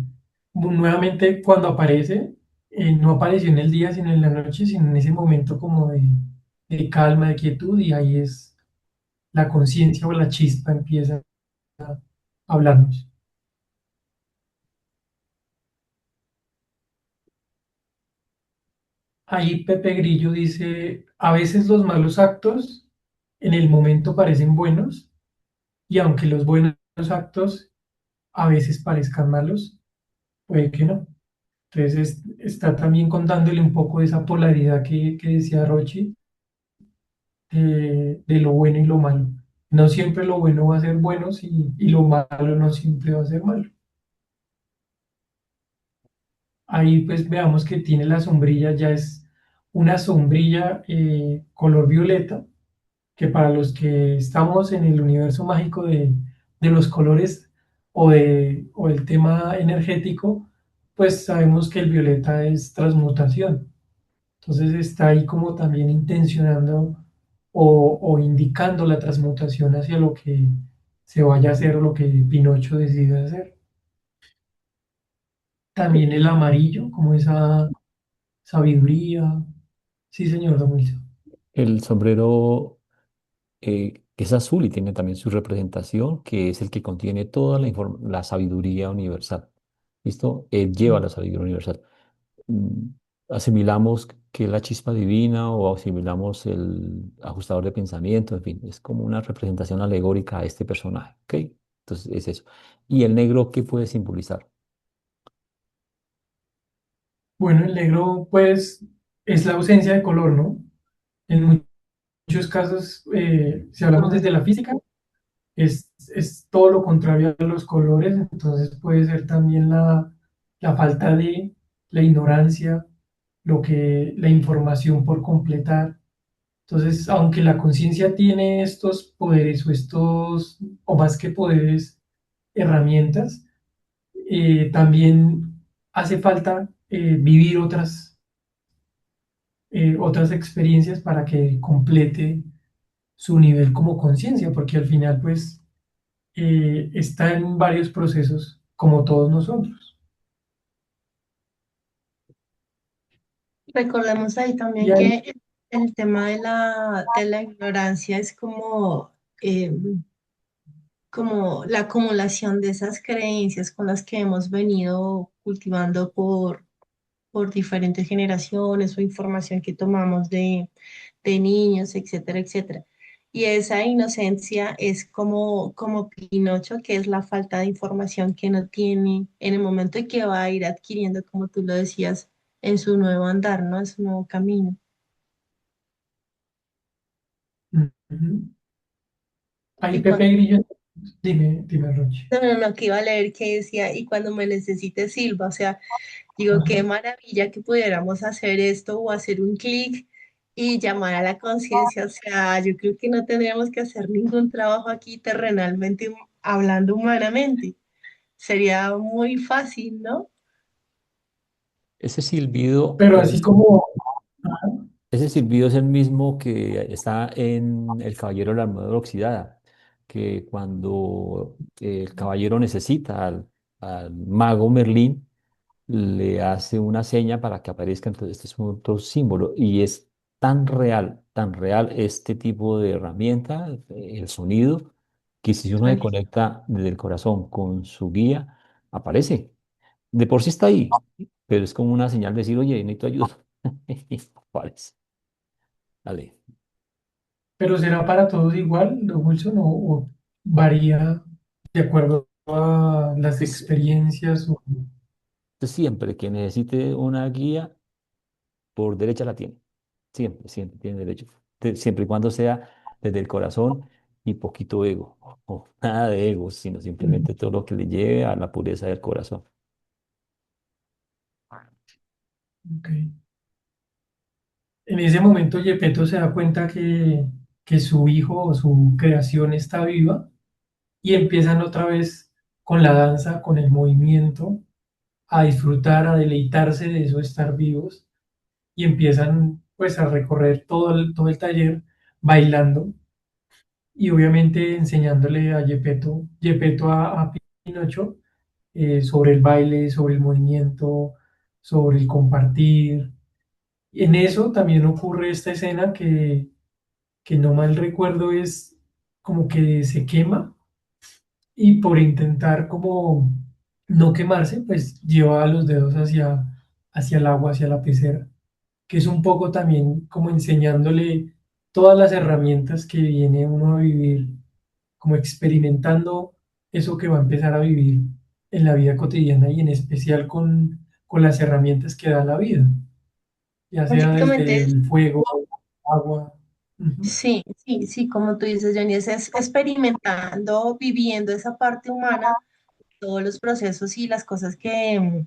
nuevamente cuando aparece, no apareció en el día, sino en la noche, sino en ese momento como de calma, de quietud, y ahí es la conciencia o la chispa empieza a hablarnos. Ahí Pepe Grillo dice, a veces los malos actos en el momento parecen buenos, y aunque los buenos actos a veces parezcan malos, puede que no. Entonces está también contándole un poco de esa polaridad que decía Rochi, de lo bueno y lo malo. No siempre lo bueno va a ser bueno y lo malo no siempre va a ser malo. Ahí pues veamos que tiene la sombrilla, ya es una sombrilla color violeta, que para los que estamos en el universo mágico de los colores o el tema energético, pues sabemos que el violeta es transmutación. Entonces está ahí como también intencionando o indicando la transmutación hacia lo que se vaya a hacer o lo que Pinocho decida hacer. También el amarillo, como esa sabiduría. Sí, señor Don Wilson. El sombrero es azul y tiene también su representación, que es el que contiene toda la sabiduría universal. ¿Listo? Lleva la sabiduría universal. Mm, Asimilamos que es la chispa divina o asimilamos el ajustador de pensamiento, en fin, es como una representación alegórica a este personaje, ¿ok? Entonces es eso. ¿Y el negro qué puede simbolizar? Bueno, el negro, pues, es la ausencia de color, ¿no? En muchos casos, si hablamos desde la física, es todo lo contrario a los colores, entonces puede ser también la falta de la ignorancia, la información por completar. Entonces, aunque la conciencia tiene estos poderes o más que poderes, herramientas, también hace falta vivir otras experiencias para que complete su nivel como conciencia, porque al final, pues, está en varios procesos, como todos nosotros. Recordemos ahí Y también ahí, que el tema de la ignorancia es eh, como la acumulación de esas creencias con las que hemos venido cultivando por diferentes generaciones o información que tomamos de niños, etcétera, etcétera. Y esa inocencia es como Pinocho, que es la falta de información que no tiene en el momento y que va a ir adquiriendo, como tú lo decías, en su nuevo andar, ¿no? En su nuevo camino. ujú. Ahí Y Pepe cuando, Grillo, dime, Roche. no, no, no, que iba a leer que decía, y cuando me necesite Silva, o sea, digo, qué Ajá. maravilla que pudiéramos hacer esto o hacer un clic y llamar a la conciencia. O sea, yo creo que no tendríamos que hacer ningún trabajo aquí terrenalmente hablando humanamente. Sería muy fácil, ¿no? Ese silbido, Pero así como, ajá, ese silbido es el mismo que está en El Caballero de la Armadura Oxidada, que cuando el caballero necesita al mago Merlín, le hace una seña para que aparezca. Entonces, este es otro símbolo y es tan real este tipo de herramienta, el sonido, que si uno se Ay, conecta desde el corazón con su guía, aparece. De por sí está ahí, pero es como una señal de decir, oye, necesito ayuda. Y aparece. Dale. pero será para todos igual, Don Wilson, o varía de acuerdo a las Entonces, experiencias. siempre que necesite una guía, por derecha la tiene. Siempre, siempre tiene derecho. Siempre y cuando sea desde el corazón y poquito ego. O nada de ego, sino simplemente todo lo que le lleve a la pureza del corazón. Ok. En ese momento Gepetto se da cuenta que su hijo o su creación está viva y empiezan otra vez con la danza, con el movimiento, a disfrutar, a deleitarse de eso, de estar vivos y empiezan pues a recorrer todo el taller bailando y obviamente enseñándole a Gepetto a Pinocho sobre el baile, sobre el movimiento, sobre el compartir. En eso también ocurre esta escena que no mal recuerdo es como que se quema y por intentar como no quemarse, pues lleva los dedos hacia el agua, hacia la pecera, que es un poco también como enseñándole todas las herramientas que viene uno a vivir, como experimentando eso que va a empezar a vivir en la vida cotidiana y en especial con las herramientas que da la vida, ya sea Básicamente desde es, el fuego, agua. Ujú, sí, sí, sí, como tú dices, Johnny, es experimentando, viviendo esa parte humana, todos los procesos y las cosas que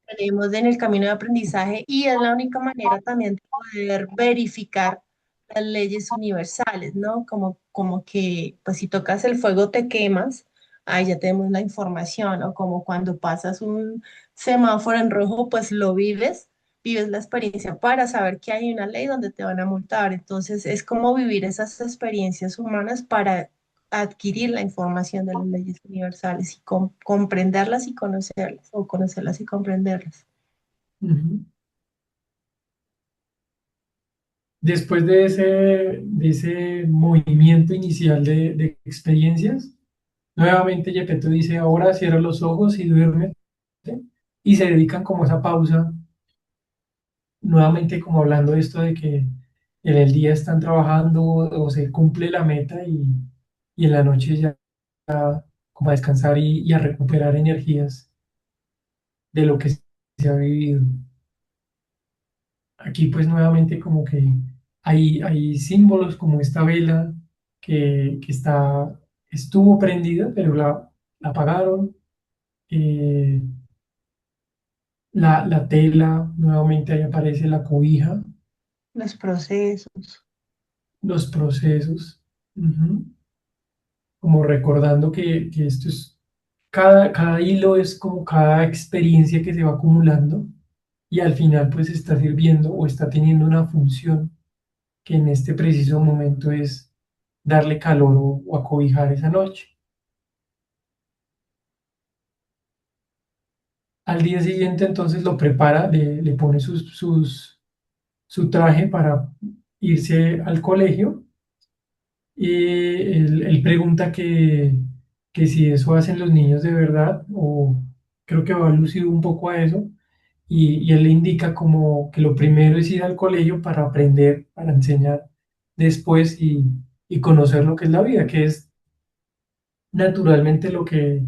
tenemos en el camino de aprendizaje y es la única manera también de poder verificar las leyes universales, ¿no? Como que, pues si tocas el fuego te quemas, ahí ya tenemos la información, o como cuando pasas un semáforo en rojo, pues lo vives, vives la experiencia para saber que hay una ley donde te van a multar. Entonces es como vivir esas experiencias humanas para adquirir la información de las leyes universales y comprenderlas y conocerlas, o conocerlas y comprenderlas. ujú. Después de ese movimiento inicial de experiencias, nuevamente Gepetto dice, ahora cierra los ojos y duerme, y se dedican como a esa pausa, nuevamente como hablando de esto de que en el día están trabajando o se cumple la meta y en la noche ya como a descansar y a recuperar energías de lo que se ha vivido. Aquí pues nuevamente como que hay símbolos como esta vela que estuvo prendida, pero la apagaron. eh, la tela, nuevamente ahí aparece la cobija, Los procesos. los procesos, ujú, como recordando que esto es, cada hilo es como cada experiencia que se va acumulando y al final pues está sirviendo o está teniendo una función que en este preciso momento es darle calor o acobijar esa noche. Al día siguiente entonces lo prepara, le pone su traje para irse al colegio y él pregunta que si eso hacen los niños de verdad o creo que va alusivo un poco a eso y él le indica como que lo primero es ir al colegio para aprender, para enseñar después y conocer lo que es la vida, que es naturalmente lo que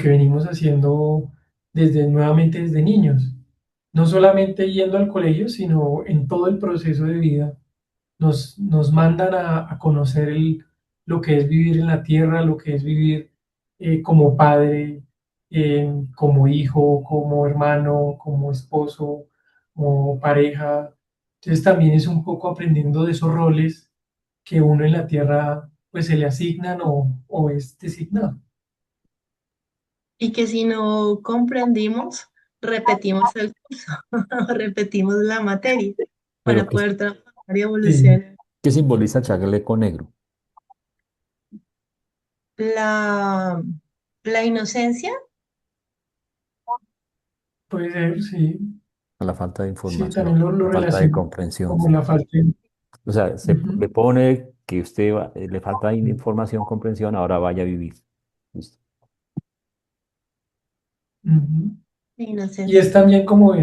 venimos haciendo nuevamente desde niños. No solamente yendo al colegio, sino en todo el proceso de vida. Nos mandan a conocer lo que es vivir en la tierra, lo que es vivir como padre, como hijo, como hermano, como esposo, como pareja. Entonces también es un poco aprendiendo de esos roles que uno en la tierra pues se le asignan o es designado. Y que si no comprendimos, repetimos el curso, repetimos la materia Pero para poder transformar y Sí, evolucionar. ¿qué simboliza chaleco negro? La, la inocencia, A puede ser, sí. la falta de Sí, información, también lo la falta de relaciono comprensión, como sí. la falta de... O sea, le Ujú, pone que usted le falta información, comprensión, ahora vaya a vivir. Listo. ujú. Y inocencia. es también como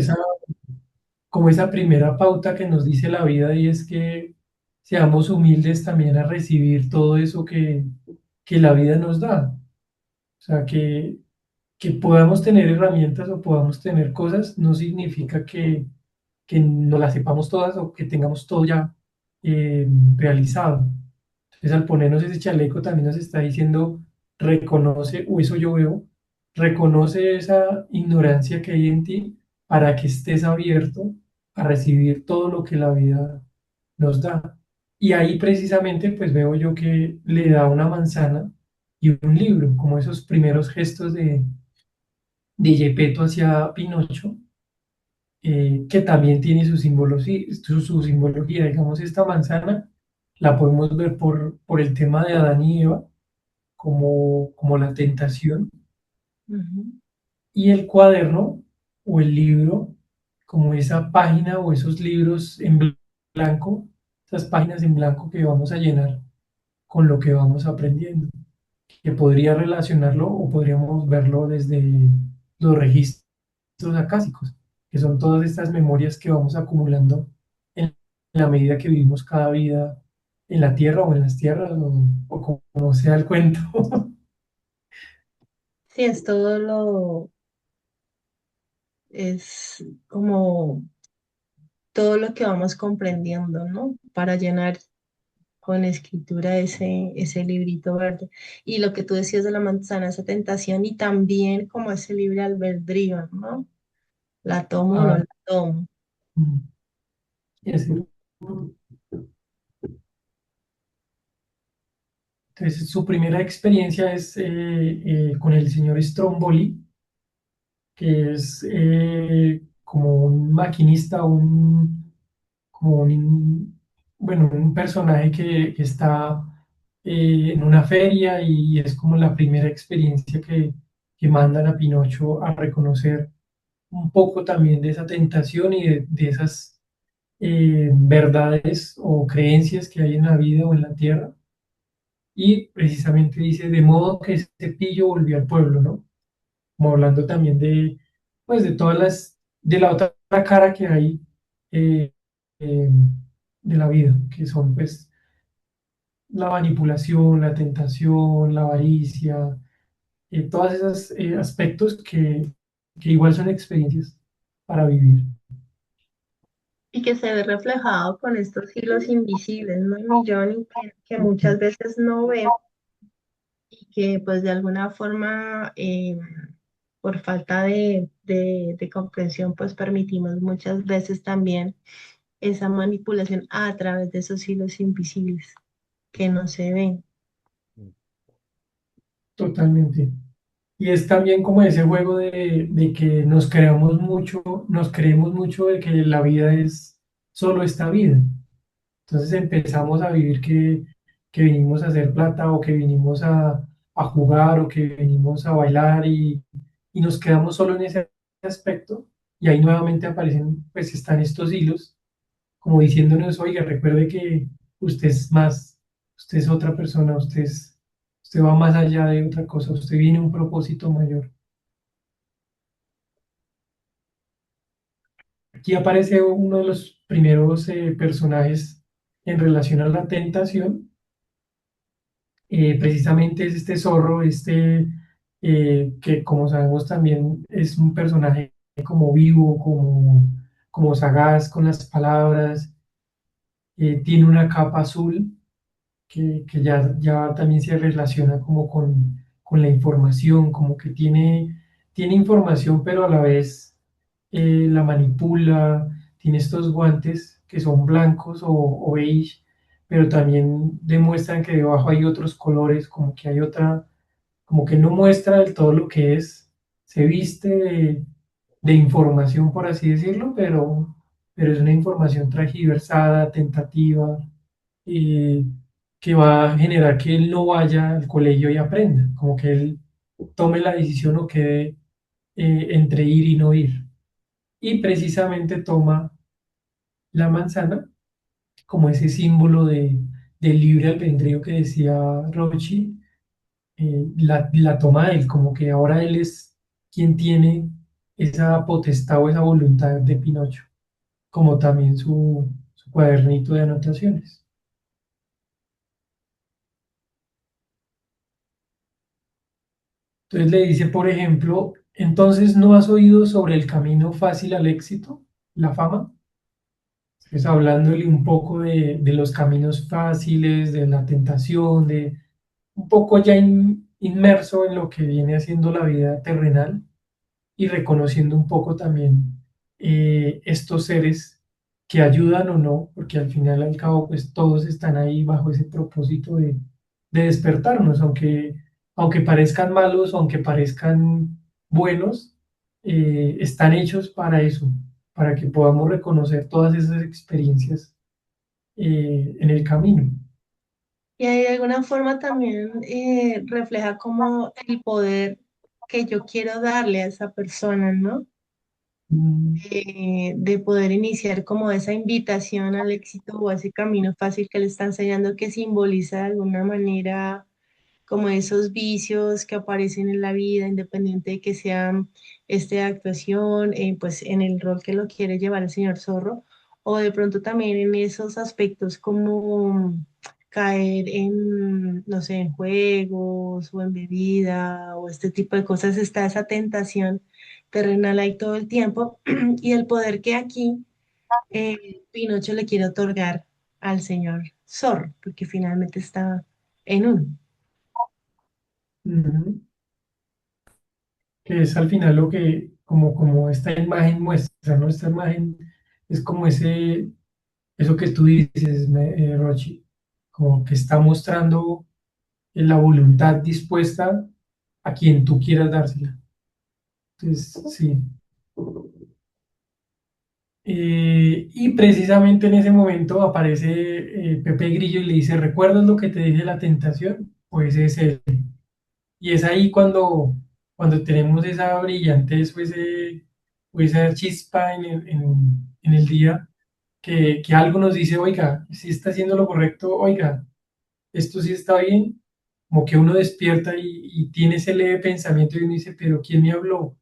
esa primera pauta que nos dice la vida y es que seamos humildes también a recibir todo eso que la vida nos da. O sea, que podamos tener herramientas o podamos tener cosas no significa que no las sepamos todas o que tengamos todo ya realizado. Entonces, al ponernos ese chaleco también nos está diciendo, reconoce, o eso yo veo, reconoce esa ignorancia que hay en ti para que estés abierto a recibir todo lo que la vida nos da. Y ahí precisamente pues veo yo que le da una manzana y un libro, como esos primeros gestos de Gepetto hacia Pinocho, que también tiene su simbología. Digamos, esta manzana la podemos ver por el tema de Adán y Eva, como la tentación, Ujú. y el cuaderno o el libro, como esa página o esos libros en blanco, esas páginas en blanco que vamos a llenar con lo que vamos aprendiendo, que podría relacionarlo o podríamos verlo desde los registros acásicos, que son todas estas memorias que vamos acumulando en la medida que vivimos cada vida en la tierra o en las tierras o como sea el cuento. Sí, es todo es como todo lo que vamos comprendiendo, ¿no? Para llenar con escritura ese librito verde. Y lo que tú decías de la manzana, esa tentación y también como ese libre albedrío, ¿no? La tomo o no Ah, la tomo. mm, ese- entonces, su primera experiencia es con el señor Stromboli, que es como un maquinista, como bueno, un personaje que está en una feria y es como la primera experiencia que mandan a Pinocho a reconocer un poco también de esa tentación y de esas verdades o creencias que hay en la vida o en la tierra. Y precisamente dice, de modo que ese pillo volvió al pueblo, ¿no? Como hablando también de, pues, de todas de la otra cara que hay eh, eh, de la vida, que son, pues, la manipulación, la tentación, la avaricia, todos esos aspectos que igual son experiencias para vivir. Y que se ve reflejado con estos hilos invisibles, ¿no? Johnny, que muchas veces no vemos y que pues de alguna forma por falta de comprensión pues permitimos muchas veces también esa manipulación a través de esos hilos invisibles que no se ven. Totalmente. Y es también como ese juego de que nos creemos mucho de que la vida es solo esta vida. Entonces empezamos a vivir que vinimos a hacer plata o que vinimos a jugar o que venimos a bailar y nos quedamos solo en ese aspecto y ahí nuevamente aparecen, pues están estos hilos como diciéndonos, oiga, recuerde que usted es más, usted es otra persona, usted va más allá de otra cosa, usted viene a un propósito mayor. Aquí aparece uno de los primeros personajes en relación a la tentación. Precisamente es este zorro, que como sabemos también es un personaje como vivo, como sagaz con las palabras, tiene una capa azul que ya también se relaciona como con la información, como que tiene información, pero a la vez la manipula, tiene estos guantes que son blancos o beige, pero también demuestran que debajo hay otros colores, como que hay otra, como que no muestra del todo lo que es, se viste de información, por así decirlo, pero es una información transgiversada, tentativa, eh, que va a generar que él no vaya al colegio y aprenda, como que él tome la decisión o quede entre ir y no ir. Y precisamente toma la manzana como ese símbolo del libre albedrío que decía Rochi, la toma él, como que ahora él es quien tiene esa potestad o esa voluntad de Pinocho, como también su cuadernito de anotaciones. Entonces le dice, por ejemplo, entonces ¿no has oído sobre el camino fácil al éxito, la fama? Entonces hablándole un poco de los caminos fáciles, de la tentación, de un poco ya inmerso en lo que viene haciendo la vida terrenal y reconociendo un poco también estos seres que ayudan o no, porque al final y al cabo pues todos están ahí bajo ese propósito de despertarnos, aunque parezcan malos, aunque parezcan buenos, están hechos para eso, para que podamos reconocer todas esas experiencias en el camino. Y de alguna forma también refleja como el poder que yo quiero darle a esa persona, ¿no? Mm, De poder iniciar como esa invitación al éxito o ese camino fácil que le está enseñando que simboliza de alguna manera como esos vicios que aparecen en la vida, independiente de que sean actuación, pues en el rol que lo quiere llevar el señor Zorro, o de pronto también en esos aspectos como caer en, no sé, en juegos o en bebida o este tipo de cosas, está esa tentación terrenal ahí todo el tiempo y el poder que aquí Pinocho le quiere otorgar al señor Zorro, porque finalmente está en uno. Ujú. Que es al final lo que, como esta imagen muestra, ¿no? Esta imagen es como eso que tú dices, Rochi, como que está mostrando la voluntad dispuesta a quien tú quieras dársela. Entonces, sí. Y precisamente en ese momento aparece Pepe Grillo y le dice, ¿recuerdas lo que te dije de la tentación? Pues es él. Y es ahí cuando tenemos esa brillantez o esa chispa en el día, que algo nos dice, oiga, si está haciendo lo correcto, oiga, esto sí está bien, como que uno despierta y tiene ese leve pensamiento y uno dice, pero ¿quién me habló?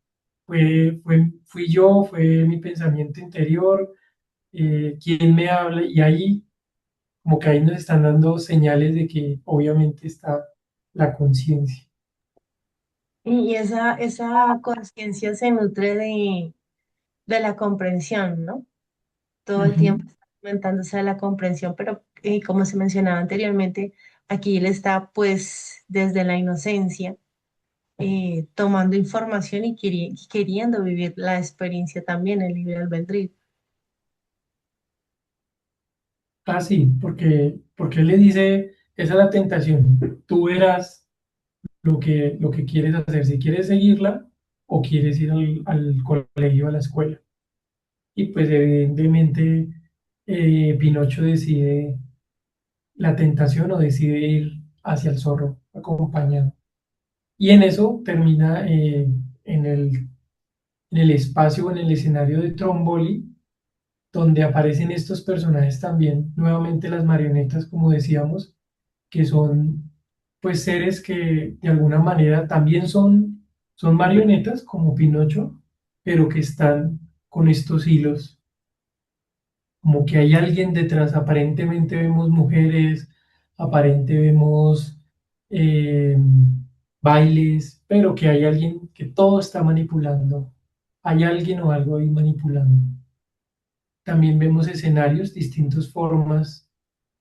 Fui yo, fue mi pensamiento interior, ¿quién me habla? Y ahí, como que ahí nos están dando señales de que obviamente está la conciencia. Y esa conciencia se nutre de la comprensión, ¿no? Todo el Ujú. tiempo está aumentándose de la comprensión, pero como se mencionaba anteriormente, aquí él está pues desde la inocencia, tomando información y queriendo vivir la experiencia también, el libre albedrío. Ah, sí, porque él le dice, esa es la tentación, tú verás lo que quieres hacer, si quieres seguirla o quieres ir al colegio, a la escuela. Y pues evidentemente Pinocho decide la tentación o decide ir hacia el zorro acompañado. Y en eso termina en en el espacio o en el escenario de Tromboli, donde aparecen estos personajes también, nuevamente las marionetas, como decíamos, que son pues seres que de alguna manera también son marionetas como Pinocho, pero que están con estos hilos, como que hay alguien detrás, aparentemente vemos mujeres, aparentemente vemos eh, bailes, pero que hay alguien que todo está manipulando, hay alguien o algo ahí manipulando. También vemos escenarios, distintas formas,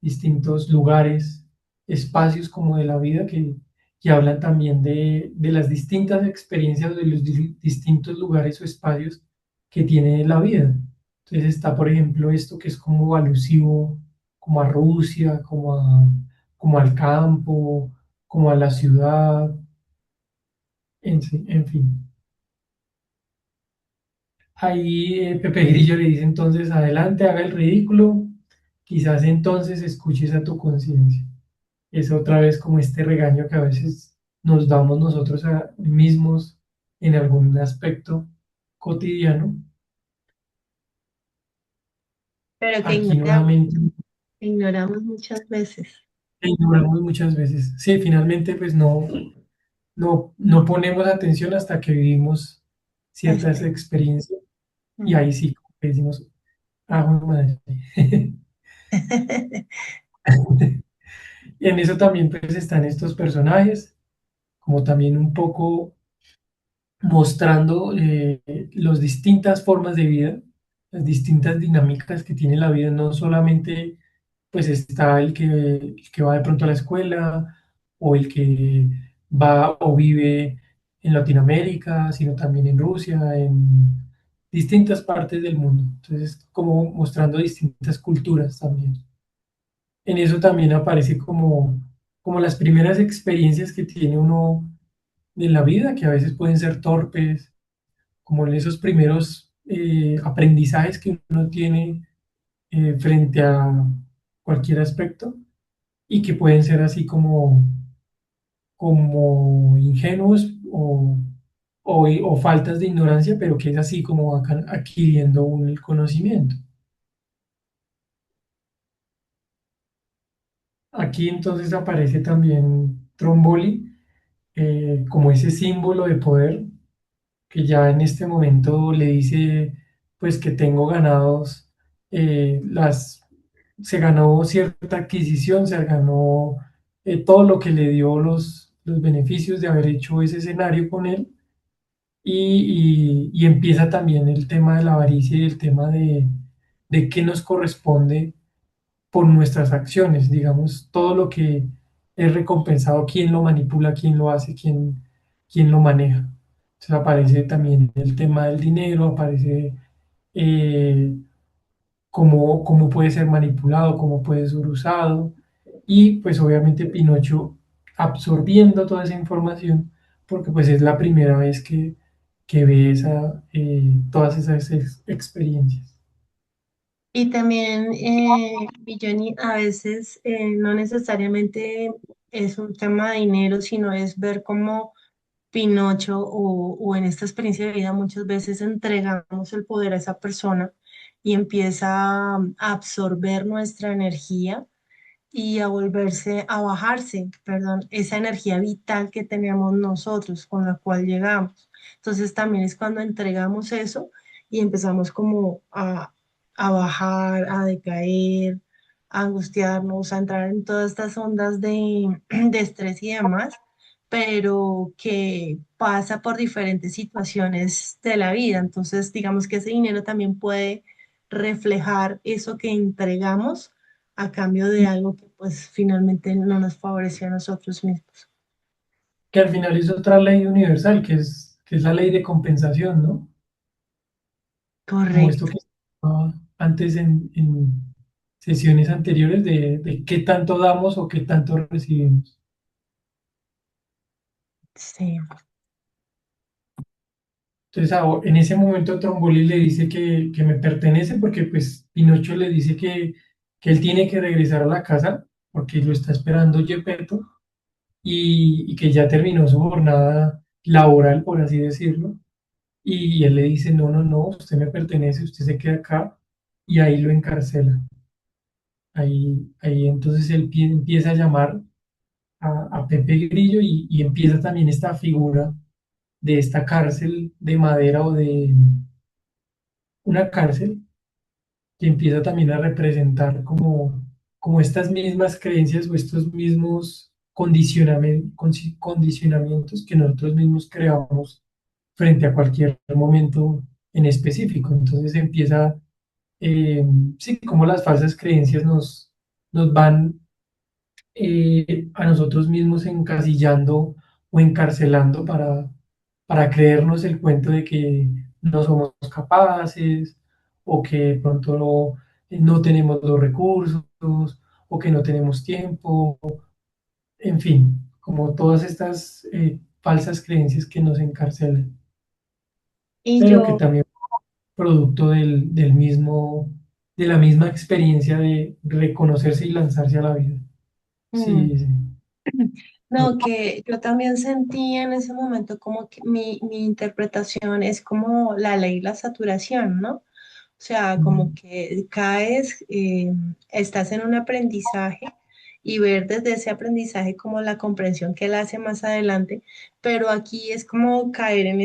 distintos lugares, espacios como de la vida que hablan también de las distintas experiencias de los distintos lugares o espacios que tiene la vida. Entonces está, por ejemplo, esto que es como alusivo como a Rusia, como al campo, como a la ciudad, en fin. Ahí Pepe Grillo le dice entonces, adelante, haga el ridículo, quizás entonces escuches a tu conciencia. Es otra vez como este regaño que a veces nos damos nosotros a mismos en algún aspecto cotidiano. Pero Aquí nuevamente ignoramos muchas veces. ignoramos muchas veces. Sí, finalmente pues no ponemos atención hasta que vivimos La ciertas experiencia. experiencias y Mm. ahí sí como que decimos, ah, jue madre. Y en eso también pues están estos personajes, como también un poco mostrando las distintas formas de vida, las distintas dinámicas que tiene la vida, no solamente pues está el que va de pronto a la escuela o el que va o vive en Latinoamérica, sino también en Rusia, en distintas partes del mundo. Entonces, como mostrando distintas culturas también. En eso también aparece como las primeras experiencias que tiene uno de la vida, que a veces pueden ser torpes, como en esos primeros aprendizajes que uno tiene frente a cualquier aspecto y que pueden ser así como ingenuos o faltas de ignorancia, pero que es así como van adquiriendo un conocimiento. Aquí entonces aparece también Tromboli como ese símbolo de poder que ya en este momento le dice pues que tengo ganados se ganó cierta adquisición, se ganó todo lo que le dio los beneficios de haber hecho ese escenario con él y empieza también el tema de la avaricia y el tema de qué nos corresponde por nuestras acciones, digamos, todo lo que es recompensado, quién lo manipula, quién lo hace, quién lo maneja. Entonces aparece también el tema del dinero, aparece eh, cómo puede ser manipulado, cómo puede ser usado, y pues obviamente Pinocho absorbiendo toda esa información, porque pues es la primera vez que ve todas esas experiencias. Y también, Villoni, a veces no necesariamente es un tema de dinero, sino es ver cómo Pinocho o en esta experiencia de vida muchas veces entregamos el poder a esa persona y empieza a absorber nuestra energía y a volverse, a bajarse, perdón, esa energía vital que teníamos nosotros, con la cual llegamos. Entonces también es cuando entregamos eso y empezamos como a bajar, a decaer, a angustiarnos, a entrar en todas estas ondas de estrés y demás, pero que pasa por diferentes situaciones de la vida. Entonces, digamos que ese dinero también puede reflejar eso que entregamos a cambio de algo que pues finalmente no nos favoreció a nosotros mismos. Que al final es otra ley universal, que es la ley de compensación, ¿no? Como esto Correcto, que estaba antes en sesiones anteriores de qué tanto damos o qué tanto recibimos. sí. Entonces, en ese momento Tromboli le dice que me pertenece porque pues Pinocho le dice que él tiene que regresar a la casa porque lo está esperando Gepetto y que ya terminó su jornada laboral, por así decirlo. Y él le dice, no, no, no, usted me pertenece, usted se queda acá y ahí lo encarcela. Ahí entonces él empieza a llamar a Pepe Grillo y empieza también esta figura de esta cárcel de madera o de una cárcel que empieza también a representar como estas mismas creencias o estos mismos condicionamientos que nosotros mismos creamos frente a cualquier momento en específico. Entonces empieza, eh, sí, como las falsas creencias nos van a nosotros mismos encasillando o encarcelando para creernos el cuento de que no somos capaces o que de pronto no tenemos los recursos o que no tenemos tiempo, en fin, como todas estas falsas creencias que nos encarcelan, Y pero que yo, también producto del mismo, de la misma experiencia de reconocerse y lanzarse a la vida. mm, Sí, sí. no, que yo también sentí en ese momento como que mi interpretación es como la ley de la saturación, ¿no? O sea, como Mm. que caes, estás en un aprendizaje y ver desde ese aprendizaje como la comprensión que él hace más adelante, pero aquí es como caer en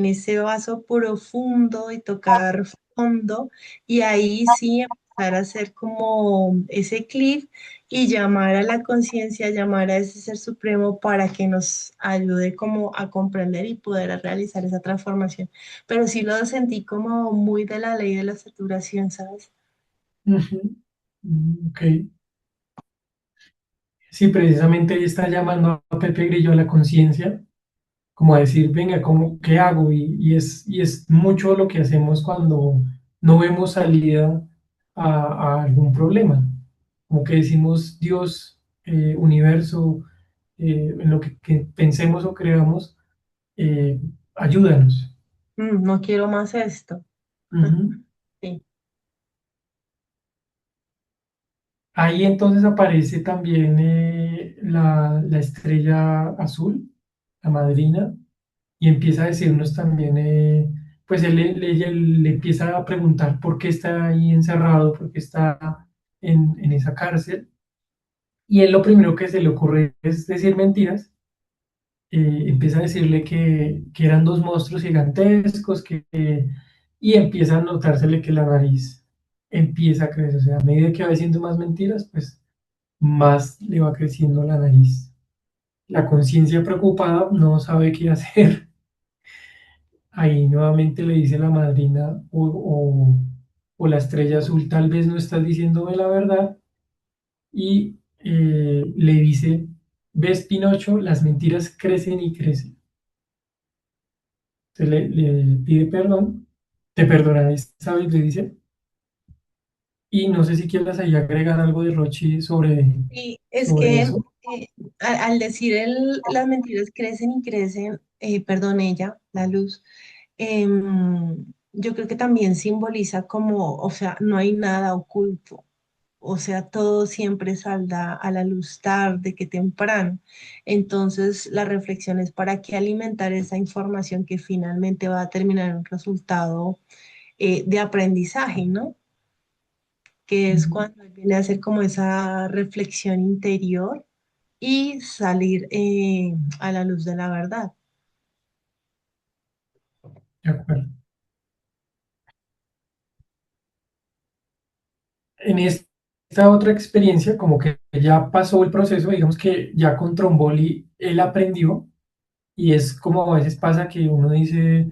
ese vaso profundo y tocar fondo y ahí sí empezar a hacer como ese clic y llamar a la conciencia, llamar a ese ser supremo para que nos ayude como a comprender y poder realizar esa transformación. Pero sí lo sentí como muy de la ley de la saturación, ¿sabes? Ujú. Ok. Sí, precisamente ahí está llamando a Pepe Grillo a la conciencia, como a decir, venga, ¿qué hago? Y es mucho lo que hacemos cuando no vemos salida a algún problema. Como que decimos, Dios, universo, en lo que pensemos o creamos, eh, ayúdanos. No quiero más esto. Ujú. Sí. Ahí entonces aparece también la estrella azul, la madrina, y empieza a decirnos también, pues ella le empieza a preguntar por qué está ahí encerrado, por qué está en esa cárcel, y él lo primero que se le ocurre es decir mentiras. Empieza a decirle que eran dos monstruos gigantescos, y empieza a notársele que la nariz empieza a crecer, o sea, a medida que va diciendo más mentiras, pues más le va creciendo la nariz. La conciencia preocupada no sabe qué hacer ahí nuevamente le dice la madrina o la estrella azul, tal vez no estás diciéndome la verdad, y le dice, ves Pinocho, las mentiras crecen y crecen. Entonces le pide perdón, te perdonaré, ¿sabes? Le dice, y no sé si quieres ahí agregar algo de Rochi Y es sobre que eso. al decir las mentiras crecen y crecen, perdón, ella, la luz, yo creo que también simboliza como, o sea, no hay nada oculto. O sea, todo siempre saldrá a la luz tarde que temprano. Entonces, la reflexión es para qué alimentar esa información que finalmente va a terminar en un resultado de aprendizaje, ¿no? Que es Ujú, cuando él viene a hacer como esa reflexión interior y salir a la luz de la verdad. de acuerdo. En esta otra experiencia, como que ya pasó el proceso, digamos que ya con Tromboli él aprendió. Y es como a veces pasa que uno dice,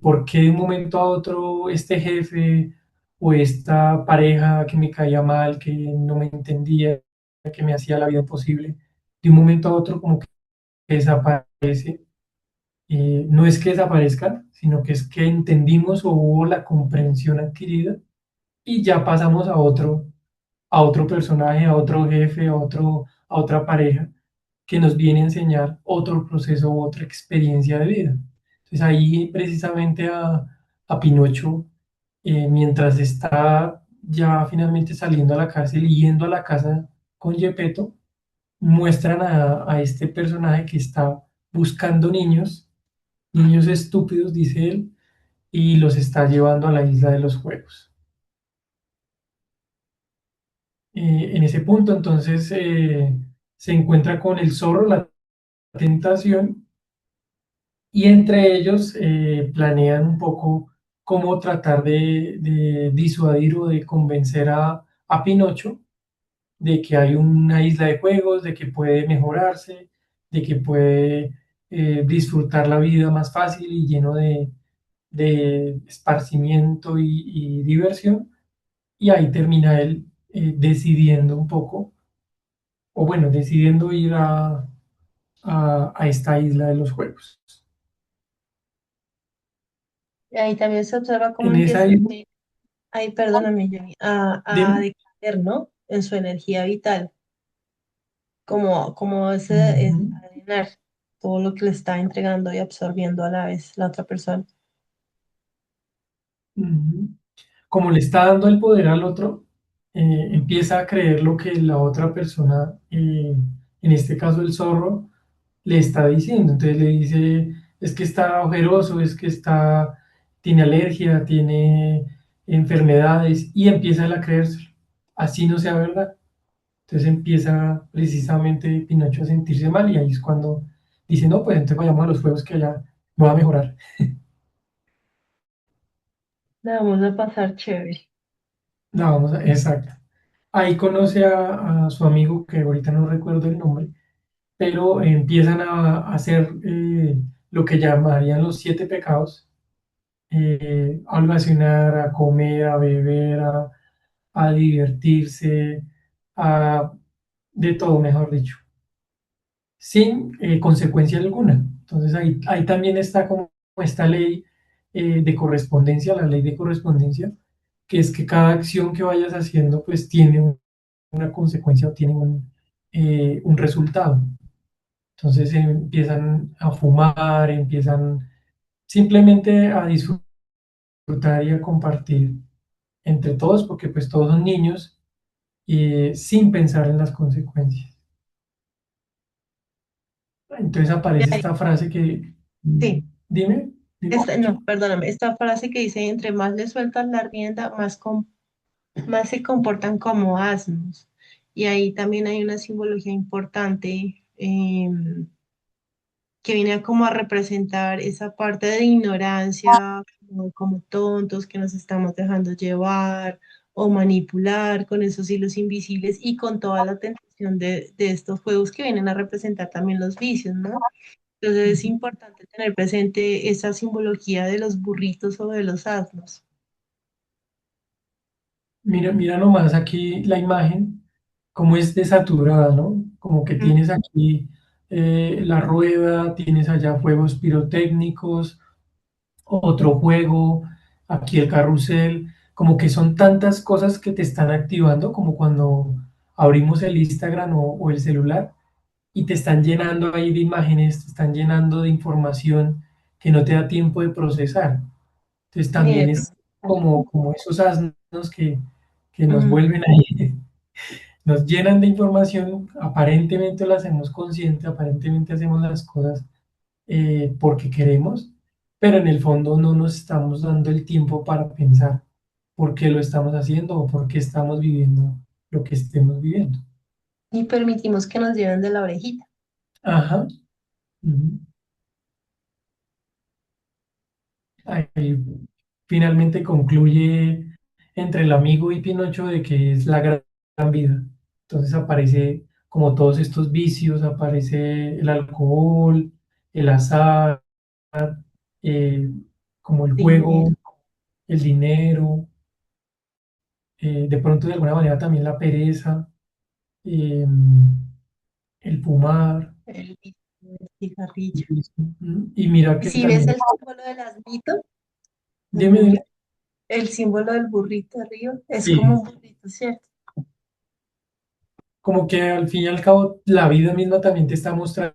¿por qué de un momento a otro este jefe o esta pareja que me caía mal, que no me entendía, que me hacía la vida imposible, de un momento a otro como que desaparece? No es que desaparezca, sino que es que entendimos o hubo la comprensión adquirida y ya pasamos a otro personaje, a otro jefe, a otra pareja que nos viene a enseñar otro proceso u otra experiencia de vida. Entonces ahí precisamente a Pinocho, mientras está ya finalmente saliendo a la cárcel y yendo a la casa con Gepetto, muestran a este personaje que está buscando niños, niños estúpidos, dice él, y los está llevando a la isla de los juegos. En ese punto entonces se encuentra con el zorro, la tentación, y entre ellos planean un poco cómo tratar de disuadir o de convencer a Pinocho de que hay una isla de juegos, de que puede mejorarse, de que puede disfrutar la vida más fácil y lleno de esparcimiento y diversión. Y ahí termina él decidiendo un poco, o bueno, decidiendo ir a esta isla de los juegos. Y ahí también se observa cómo En esa empieza, isla, ay, perdóname, Jenny, a dime. decaer, ¿no? En su energía vital, como ese es Ujú, drenar todo lo que le está entregando y absorbiendo a la vez la otra persona. ujú. Como le está dando el poder al otro, empieza a creer lo que la otra persona, en este caso el zorro, le está diciendo. Entonces le dice, es que está ojeroso, es que tiene alergia, tiene enfermedades, y empieza él a creérselo. Así no sea verdad. Entonces empieza precisamente Pinocho a sentirse mal y ahí es cuando dice, no, pues entonces vayamos a los juegos que allá voy a mejorar. La vamos a pasar chévere. Exacto. Ahí conoce a su amigo, que ahorita no recuerdo el nombre, pero empiezan a hacer lo que llamarían los siete pecados, a almacenar, a comer, a beber, a divertirse, a, de todo, mejor dicho, sin consecuencia alguna. Entonces ahí también está como esta ley de correspondencia, la ley de correspondencia, que es que cada acción que vayas haciendo pues tiene una consecuencia o tiene un resultado. Entonces empiezan a fumar, empiezan simplemente a disfrutar y a compartir entre todos, porque pues todos son niños, sin pensar en las consecuencias. Entonces Y aparece ahí, esta frase que, sí, dime, dime. no, perdóname, esta frase que dice, entre más le sueltas la rienda, más se comportan como asnos. Y ahí también hay una simbología importante que viene a como a representar esa parte de ignorancia, como tontos que nos estamos dejando llevar o manipular con esos hilos invisibles y con toda la tentación de estos juegos que vienen a representar también los vicios, ¿no? Entonces es importante tener presente esa simbología de los burritos o de los asnos. Mira, mira nomás aquí la imagen, cómo es desaturada, ¿no? Como que Mm, tienes aquí la rueda, tienes allá juegos pirotécnicos, otro juego, aquí el carrusel, como que son tantas cosas que te están activando, como cuando abrimos el Instagram o el celular y te están llenando ahí de imágenes, te están llenando de información que no te da tiempo de procesar. Entonces también es como esos asnos que nos mm, vuelven ahí, nos llenan de información, aparentemente lo hacemos consciente, aparentemente hacemos las cosas porque queremos, pero en el fondo no nos estamos dando el tiempo para pensar por qué lo estamos haciendo o por qué estamos viviendo lo que estemos viviendo. y permitimos que nos lleven de la orejita. Ajá. Ujú. Ahí finalmente concluye entre el amigo y Pinocho de que es la gran vida. Entonces aparece como todos estos vicios, aparece el alcohol, el azar, eh, como el Dinero. juego, el dinero, de pronto de alguna manera también la pereza, eh, el fumar. El cigarrillo. Y mira Y que si ves también, el símbolo del asnito, dime, mm, dime. el símbolo del burrito arriba, es como Sí, un burrito, ¿cierto? como que al fin y al cabo la vida misma también te está mostrando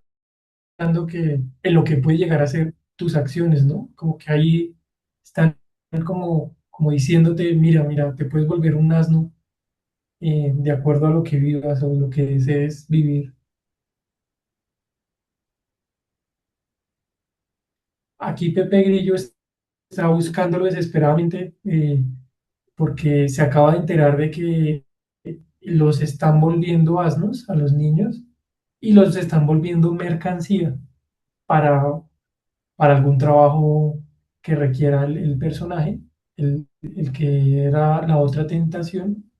que en lo que puede llegar a ser tus acciones, ¿no? Como que ahí están como diciéndote, mira, mira, te puedes volver un asno de acuerdo a lo que vivas o lo que desees vivir. Aquí Pepe Grillo está buscándolo desesperadamente porque se acaba de enterar de que los están volviendo asnos a los niños y los están volviendo mercancía para algún trabajo que requiera el personaje, el que era la otra tentación,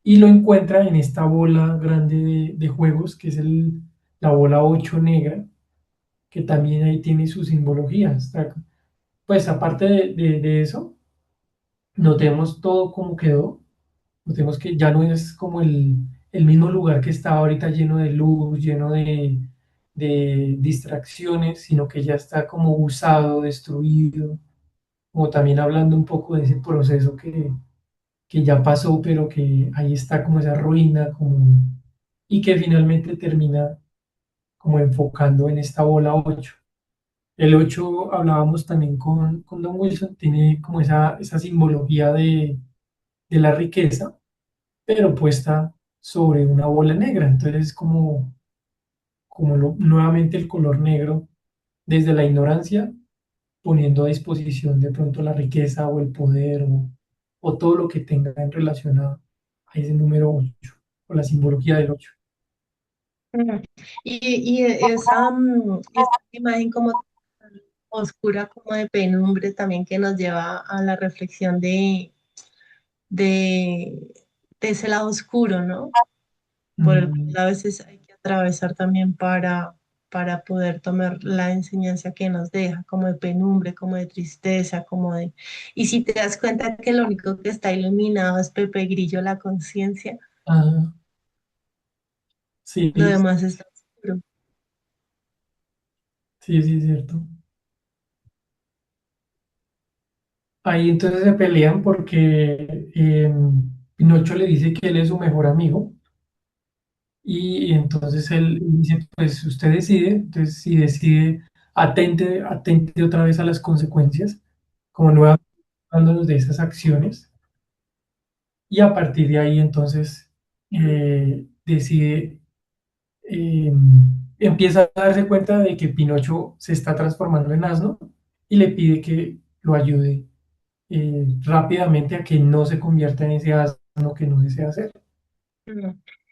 y lo encuentra en esta bola grande de juegos, que es la bola 8 negra, que también ahí tiene su simbología. Pues aparte de eso, notemos todo como quedó, notemos que ya no es como el mismo lugar que estaba ahorita lleno de luz, lleno de distracciones, sino que ya está como usado, destruido, como también hablando un poco de ese proceso que ya pasó, pero que ahí está como esa ruina, y que finalmente termina como enfocando en esta bola 8. El 8 hablábamos también con Don Wilson, tiene como esa simbología de la riqueza, pero puesta sobre una bola negra. Entonces, nuevamente el color negro desde la ignorancia poniendo a disposición de pronto la riqueza o el poder o todo lo que tenga en relación a ese número 8 o la simbología del 8. Mm. Y esa, esa imagen como tan oscura, como de penumbre, también que nos lleva a la reflexión de, de ese lado oscuro, ¿no? Por el Mm, cual a veces hay que atravesar también para poder tomar la enseñanza que nos deja, como de penumbre, como de tristeza, como de... Y si te das cuenta que lo único que está iluminado es Pepe Grillo, la conciencia, ah, sí, lo demás está oscuro. sí, sí, es cierto. Ahí entonces se pelean porque Pinocho le dice que él es su mejor amigo y entonces él dice, pues usted decide, entonces si decide, atente otra vez a las consecuencias, como nuevamente hablándonos de esas acciones, y a partir de ahí entonces decide, eh, empieza a darse cuenta de que Pinocho se está transformando en asno y le pide que lo ayude rápidamente a que no se convierta en ese asno que no desea ser. Mm.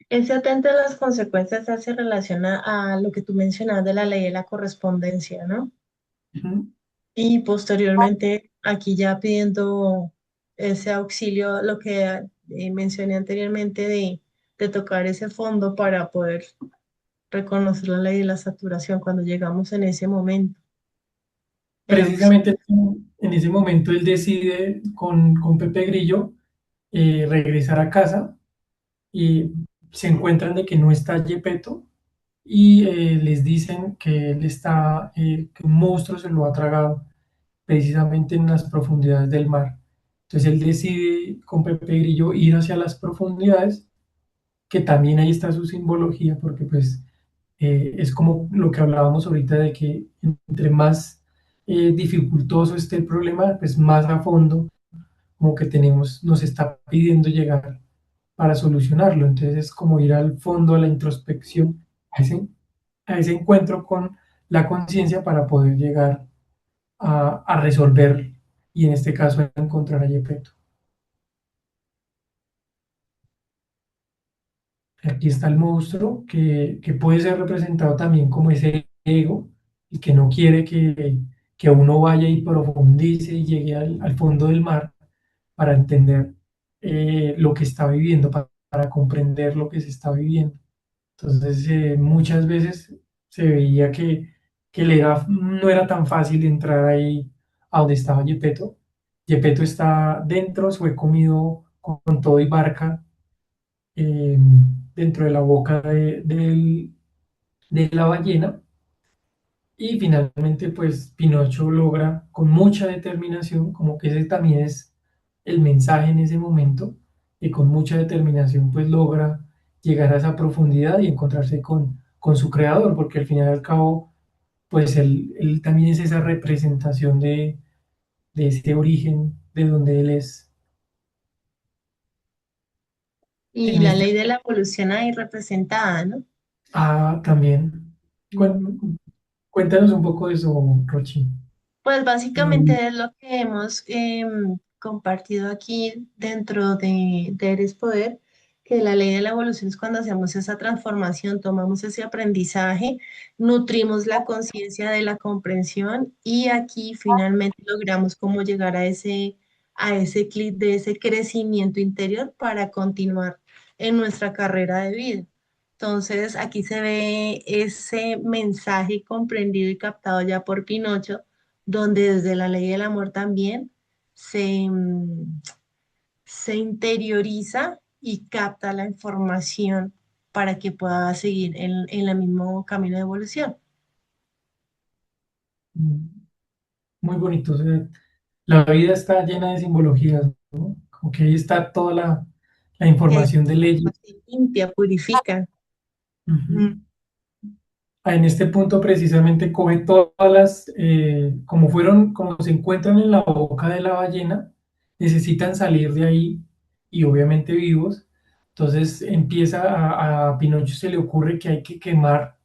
Ese atento a las consecuencias hace relación a lo que tú mencionabas de la ley de la correspondencia, ¿no? Ujú. Y posteriormente, aquí ya pidiendo ese auxilio, lo que mencioné anteriormente de tocar ese fondo para poder reconocer la ley de la saturación cuando llegamos en ese momento. Precisamente en ese momento él decide con Pepe Grillo regresar a casa y se encuentran de que no está Gepetto y les dicen que él está, que un monstruo se lo ha tragado precisamente en las profundidades del mar. Entonces él decide con Pepe Grillo ir hacia las profundidades, que también ahí está su simbología, porque pues es como lo que hablábamos ahorita de que entre más dificultoso esté el problema, pues más a fondo como que tenemos, nos está pidiendo llegar para solucionarlo. Entonces es como ir al fondo, a la introspección, a ese encuentro con la conciencia para poder llegar a resolver y en este caso a encontrar a Gepetto. Aquí está el monstruo que puede ser representado también como ese ego y que no quiere que uno vaya y profundice y llegue al fondo del mar para entender lo que está viviendo, para comprender lo que se está viviendo. Entonces, muchas veces se veía que no era tan fácil entrar ahí a donde estaba Gepetto. Gepetto está dentro, se fue comido con todo y barca eh, dentro de la boca de la ballena. Y finalmente, pues Pinocho logra con mucha determinación, como que ese también es el mensaje en ese momento, y con mucha determinación, pues logra llegar a esa profundidad y encontrarse con su creador, porque al final y al cabo, pues él también es esa representación de ese origen de donde él es. Y En la este, ley de la evolución ahí representada, ¿no? también, cuen- cuéntanos un poco de eso, Rochi. Pues Mm, básicamente es lo que hemos compartido aquí dentro de Eres Poder, que la ley de la evolución es cuando hacemos esa transformación, tomamos ese aprendizaje, nutrimos la conciencia de la comprensión y aquí finalmente logramos cómo llegar a ese clic de ese crecimiento interior para continuar en nuestra carrera de vida. Entonces aquí se ve ese mensaje comprendido y captado ya por Pinocho donde desde la ley del amor también se interioriza y capta la información para que pueda seguir en el mismo camino de evolución. Muy bonito. O sea, la vida está llena de simbologías, ¿no? Como que ahí está toda la Es información de leyes. así, limpia, purifica. Ujú. Mm. En este punto precisamente coge todas las, como fueron, como se encuentran en la boca de la ballena, necesitan salir de ahí y obviamente vivos. Entonces empieza a Pinocho se le ocurre que hay que quemar,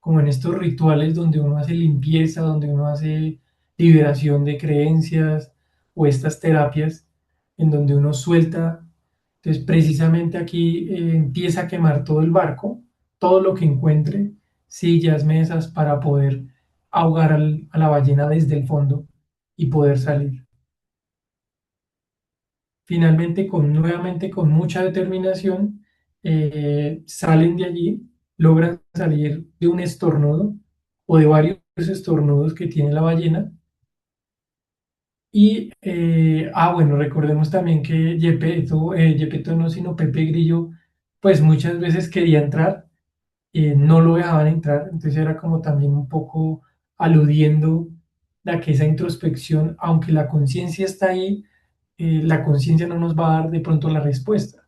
como en estos rituales donde uno hace limpieza, donde uno hace liberación de creencias o estas terapias en donde uno suelta. Entonces precisamente aquí empieza a quemar todo el barco, todo lo que encuentre, sillas, mesas, para poder ahogar a la ballena desde el fondo y poder salir. Finalmente, nuevamente con mucha determinación, salen de allí, logran salir de un estornudo o de varios estornudos que tiene la ballena. Y, bueno, recordemos también que Gepetto no, sino Pepe Grillo, pues muchas veces quería entrar, no lo dejaban entrar, entonces era como también un poco aludiendo a que esa introspección, aunque la conciencia está ahí, la conciencia no nos va a dar de pronto la respuesta.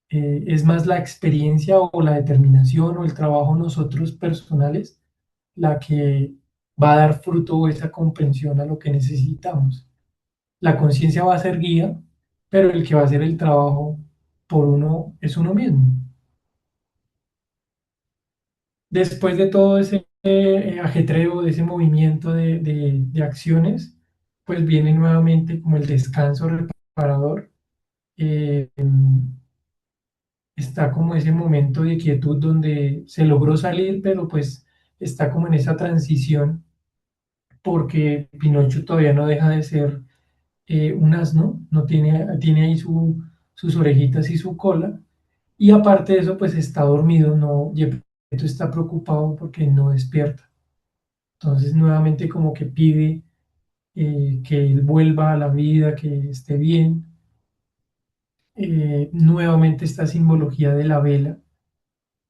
Es más la experiencia o la determinación o el trabajo nosotros personales la que va a dar fruto o esa comprensión a lo que necesitamos. La conciencia va a ser guía, pero el que va a hacer el trabajo por uno es uno mismo. Después de todo ese ajetreo, de ese movimiento de acciones, pues viene nuevamente como el descanso reparador. eh, Está como ese momento de quietud donde se logró salir, pero pues está como en esa transición porque Pinocho todavía no deja de ser un asno, no tiene ahí sus orejitas y su cola, y aparte de eso pues está dormido, no, está preocupado porque no despierta. Entonces nuevamente como que pide que él vuelva a la vida, que esté bien. Nuevamente esta simbología de la vela,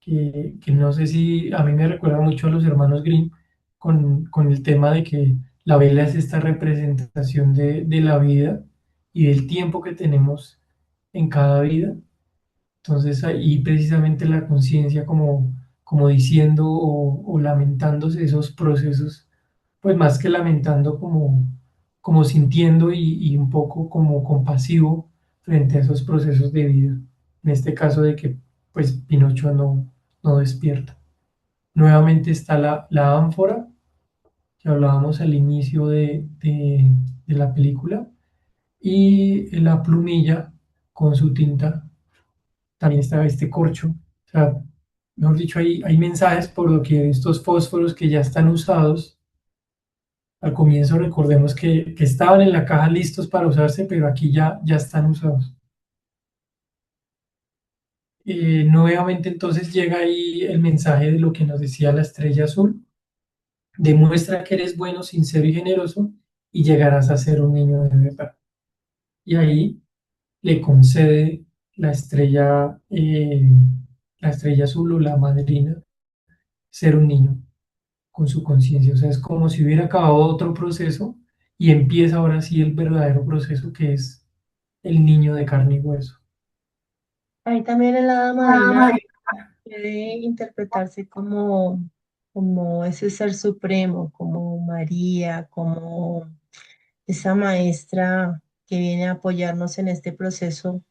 que no sé si a mí me recuerda mucho a los hermanos Grimm con el tema de que la vela es esta representación de la vida y del tiempo que tenemos en cada vida. Entonces ahí precisamente la conciencia como diciendo o lamentándose esos procesos, pues más que lamentando como sintiendo y un poco como compasivo frente a esos procesos de vida. En este caso de que pues Pinocho no despierta. Nuevamente está la ánfora que hablábamos al inicio de la película y la plumilla con su tinta, también está este corcho. O sea, mejor dicho, hay mensajes por lo que estos fósforos que ya están usados, al comienzo recordemos que estaban en la caja listos para usarse, pero aquí ya están usados. Nuevamente entonces llega ahí el mensaje de lo que nos decía la estrella azul. Demuestra que eres bueno, sincero y generoso y llegarás a ser un niño de verdad. Y ahí le concede la estrella azul o la madrina ser un niño con su conciencia. O sea, es como si hubiera acabado otro proceso y empieza ahora sí el verdadero proceso que es el niño de carne y hueso. Ahí también el hada Ah, madrina María. puede interpretarse como ese ser supremo, como María, como esa maestra que viene a apoyarnos en este proceso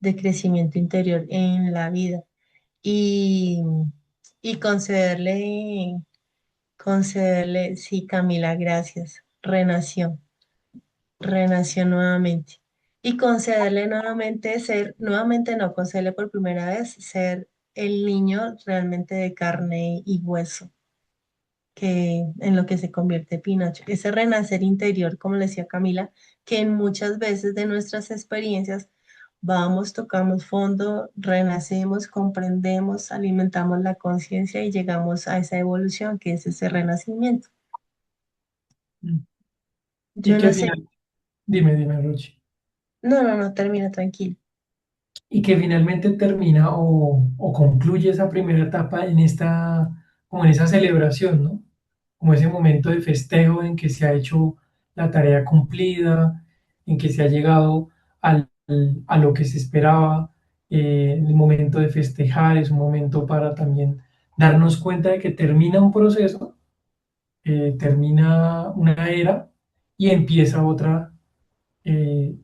de crecimiento interior en la vida y, y concederle, sí, Camila, gracias, renació nuevamente. Y concederle nuevamente ser, nuevamente no, concederle por primera vez ser el niño realmente de carne y hueso, que en lo que se convierte Pinocho. Ese renacer interior, como le decía Camila, que en muchas veces de nuestras experiencias vamos, tocamos fondo, renacemos, comprendemos, alimentamos la conciencia y llegamos a esa evolución que es ese renacimiento. Y Yo que no sé, final, dime, Rochi. no, termina tranquilo. Y que finalmente termina o concluye esa primera etapa como en esa celebración, ¿no? Como ese momento de festejo en que se ha hecho la tarea cumplida, en que se ha llegado a lo que se esperaba, el momento de festejar es un momento para también darnos cuenta de que termina un proceso, termina una era y empieza otra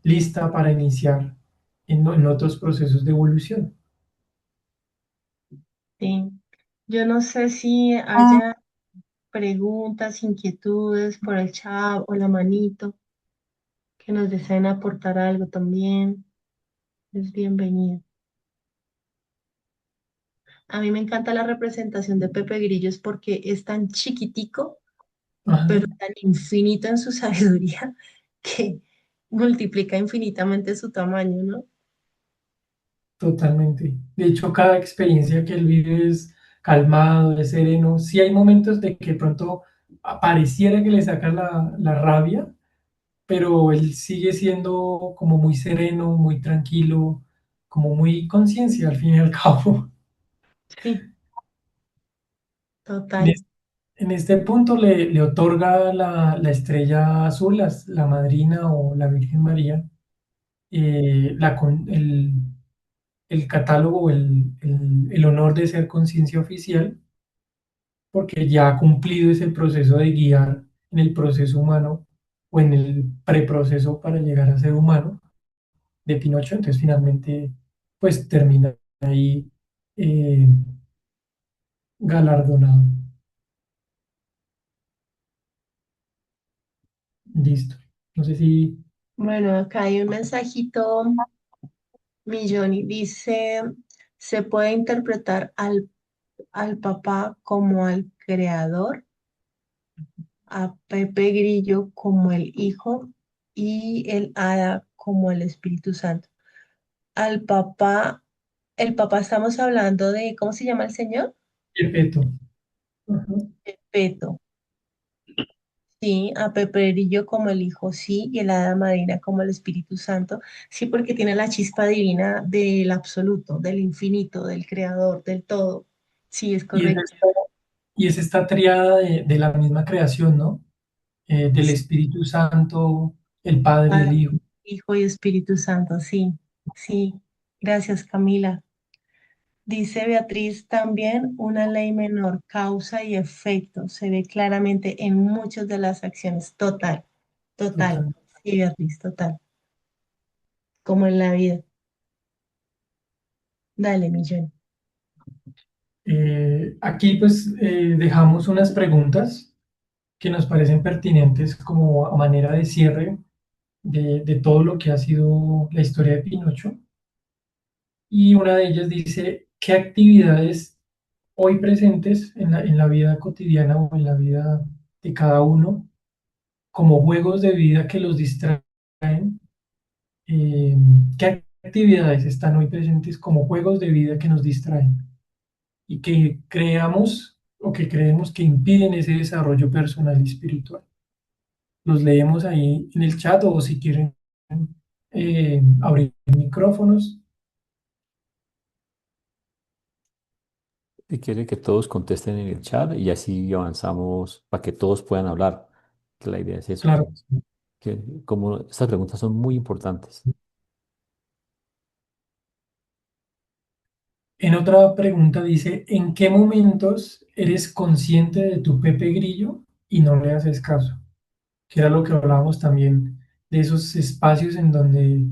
lista para iniciar en otros procesos de evolución. Sí. Yo no sé si haya preguntas, inquietudes por el chat o la manito que nos deseen aportar algo también. Es bienvenido. A mí me encanta la representación de Pepe Grillos porque es tan chiquitico, Ajá, pero tan infinito en su sabiduría que multiplica infinitamente su tamaño, ¿no? totalmente. De hecho, cada experiencia que él vive es calmado, es sereno. Sí hay momentos de que de pronto pareciera que le saca la rabia, pero él sigue siendo como muy sereno, muy tranquilo, como muy conciencia al fin y al cabo. Sí, En, total. es- en este punto le otorga la estrella azul, la madrina o la Virgen María, el catálogo, el honor de ser conciencia oficial, porque ya ha cumplido ese proceso de guiar en el proceso humano o en el preproceso para llegar a ser humano de Pinocho, entonces finalmente pues termina ahí eh, galardonado. Listo. No sé si... Bueno, acá hay un mensajito, Milloni, dice, se puede interpretar al papá como al creador, a Pepe Grillo como el hijo y el hada como el Espíritu Santo. Al papá, el papá estamos hablando de, ¿cómo se llama el señor? Perfecto. Ujú. Peto. Sí, a Pepe Grillo como el Hijo, sí, y el Hada Madrina como el Espíritu Santo, sí, porque tiene la chispa divina del absoluto, del infinito, del creador, del todo. Sí, es Y es correcto. esta, y es esta triada de la misma creación, ¿no? Del Espíritu Santo, el Padre, el Padre, Hijo. Hijo y Espíritu Santo, sí, sí. Gracias, Camila. Dice Beatriz también una ley menor, causa y efecto, se ve claramente en muchas de las acciones. Total, total. Total. Sí, Beatriz, total. Como en la vida. Dale, Millón. Aquí pues dejamos unas preguntas que nos parecen pertinentes como a manera de cierre de todo lo que ha sido la historia de Pinocho. Y una de ellas dice, ¿qué actividades hoy presentes en la vida cotidiana o en la vida de cada uno, como juegos de vida que los distraen, eh, qué actividades están hoy presentes como juegos de vida que nos distraen y que creamos o que creemos que impiden ese desarrollo personal y espiritual? Los leemos ahí en el chat o si quieren abrir micrófonos. Si quiere que todos contesten en el chat y así avanzamos para que todos puedan hablar. Que la idea es eso, Claro. que como estas preguntas son muy importantes. En otra pregunta dice, ¿en qué momentos eres consciente de tu Pepe Grillo y no le haces caso? Que era lo que hablábamos también de esos espacios en donde,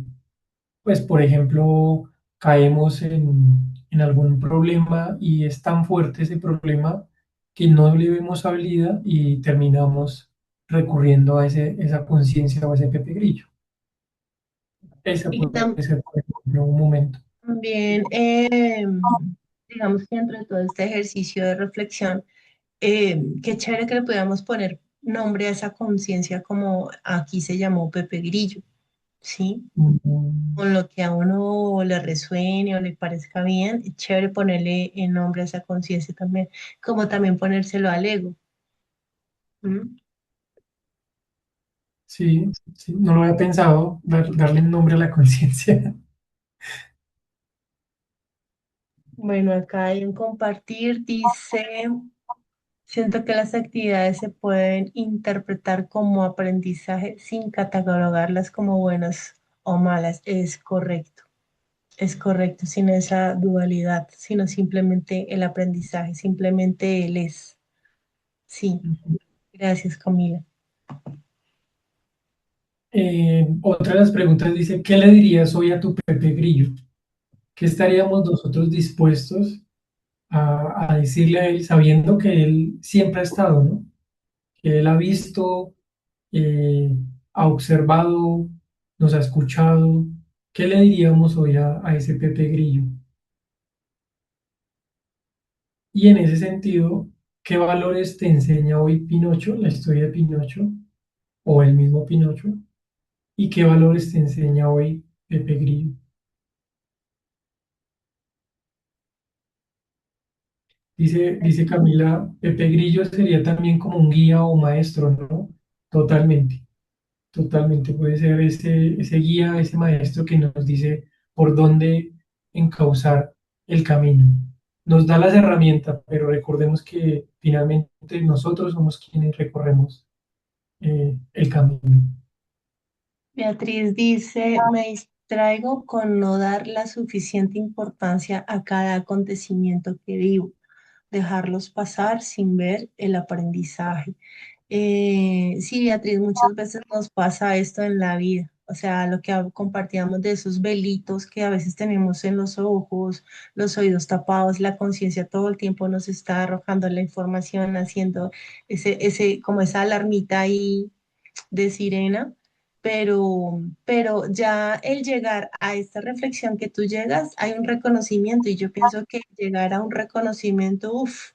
pues, por ejemplo, caemos en algún problema y es tan fuerte ese problema que no le vemos salida y terminamos recurriendo a esa conciencia o a ese Pepe Grillo. Ese Y puede ser, por ejemplo, un momento. también, digamos que dentro de todo este ejercicio de reflexión, qué chévere que le pudiéramos poner nombre a esa conciencia como aquí se llamó Pepe Grillo, ¿sí? Mm, Con lo que a uno le resuene o le parezca bien, es chévere ponerle en nombre a esa conciencia también, como también ponérselo al ego. ¿M? sí, sí, no lo había pensado, darle nombre a la conciencia. Bueno, acá hay un compartir, dice, siento que las actividades se pueden interpretar como aprendizaje sin catalogarlas como buenas o malas. Es correcto, sin esa dualidad, sino simplemente el aprendizaje, simplemente él es. Sí, gracias, Camila. Otra de las preguntas dice, ¿qué le dirías hoy a tu Pepe Grillo? ¿Qué estaríamos nosotros dispuestos a decirle a él, sabiendo que él siempre ha estado, ¿no? Que él ha visto, eh, ha observado, nos ha escuchado? ¿Qué le diríamos hoy a ese Pepe Grillo? Y en ese sentido, ¿qué valores te enseña hoy Pinocho, la historia de Pinocho, o el mismo Pinocho? ¿Y qué valores te enseña hoy Pepe Grillo? Dice Camila, Pepe Grillo sería también como un guía o maestro, ¿no? Totalmente, totalmente. Puede ser ese guía, ese maestro que nos dice por dónde encauzar el camino. Nos da las herramientas, pero recordemos que finalmente nosotros somos quienes recorremos el camino. Beatriz dice, me distraigo con no dar la suficiente importancia a cada acontecimiento que vivo, dejarlos pasar sin ver el aprendizaje. Sí, Beatriz, muchas veces nos pasa esto en la vida. O sea, lo que compartíamos de esos velitos que a veces tenemos en los ojos, los oídos tapados, la conciencia todo el tiempo nos está arrojando la información, haciendo como esa alarmita ahí de sirena, pero ya el llegar a esta reflexión que tú llegas, hay un reconocimiento y yo pienso que llegar a un reconocimiento, uff,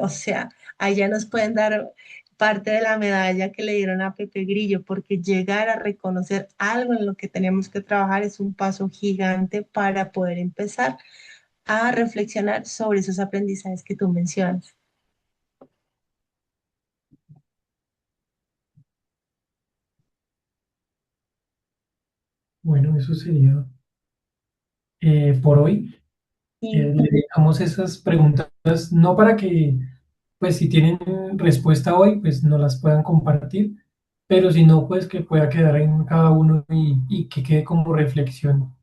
o sea, allá nos pueden dar parte de la medalla que le dieron a Pepe Grillo, porque llegar a reconocer algo en lo que tenemos que trabajar es un paso gigante para poder empezar a reflexionar sobre esos aprendizajes que tú mencionas. Bueno, eso sería por hoy. Y Le dejamos esas preguntas, no para que, pues si tienen respuesta hoy, pues nos las puedan compartir, pero si no, pues que pueda quedar en cada uno y que quede como reflexión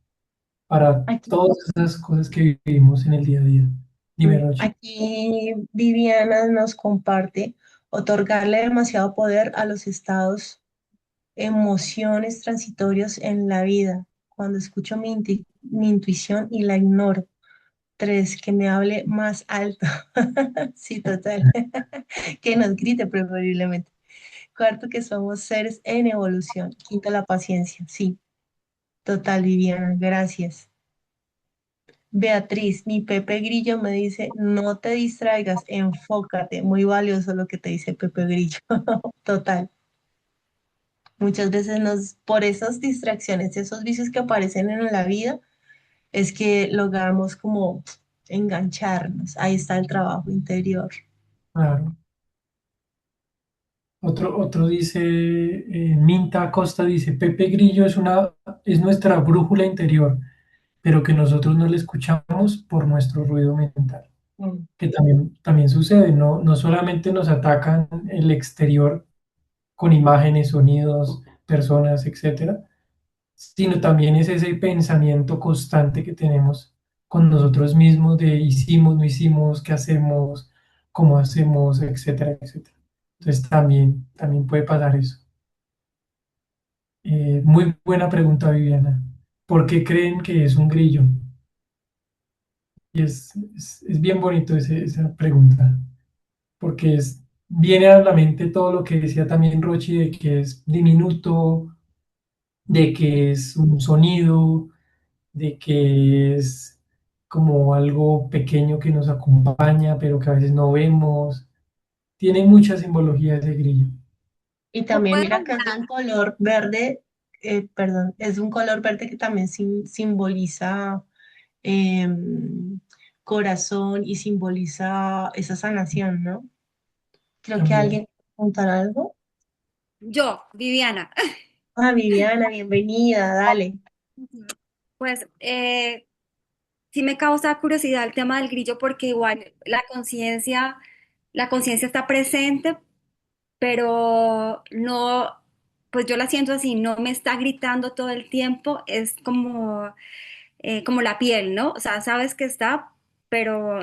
para aquí, todas esas cosas que vivimos en el día a día. Dime, Roche. aquí Viviana nos comparte otorgarle demasiado poder a los estados, emociones transitorios en la vida. Cuando escucho mi intuición y la ignoro. 3, que me hable más alto. Sí, total. Que nos grite preferiblemente. 4, que somos seres en evolución. 5, la paciencia. Sí, total, Viviana, gracias. Beatriz, mi Pepe Grillo me dice, no te distraigas, enfócate. Muy valioso lo que te dice Pepe Grillo. Total. Muchas veces por esas distracciones, esos vicios que aparecen en la vida, es que logramos como engancharnos. Ahí está el trabajo interior. Claro. Otro dice, Minta Acosta dice, Pepe Grillo es nuestra brújula interior, pero que nosotros no le escuchamos por nuestro ruido mental. Mm. Que también sucede, no solamente nos atacan el exterior con imágenes, sonidos, personas, etcétera, sino también es ese pensamiento constante que tenemos con nosotros mismos de hicimos, no hicimos, qué hacemos, cómo hacemos, etcétera, etcétera. Entonces también puede pasar eso. Muy buena pregunta, Viviana. ¿Por qué creen que es un grillo? Y es bien bonito esa pregunta, porque viene a la mente todo lo que decía también Rochi, de que es diminuto, de que es un sonido, de que es como algo pequeño que nos acompaña, pero que a veces no vemos. Tiene mucha simbología ese grillo. Y ¿Lo también puedo mira que es de un nombrar? color verde, perdón, es de un color verde que también simboliza corazón y simboliza esa sanación, ¿no? Creo que También. alguien preguntar algo. Yo, Viviana. Ah, Viviana, bienvenida, dale. Pues sí me causa curiosidad el tema del grillo porque igual la conciencia está presente, pero no, pues yo la siento así, no me está gritando todo el tiempo, es como la piel, ¿no? O sea, sabes que está, pero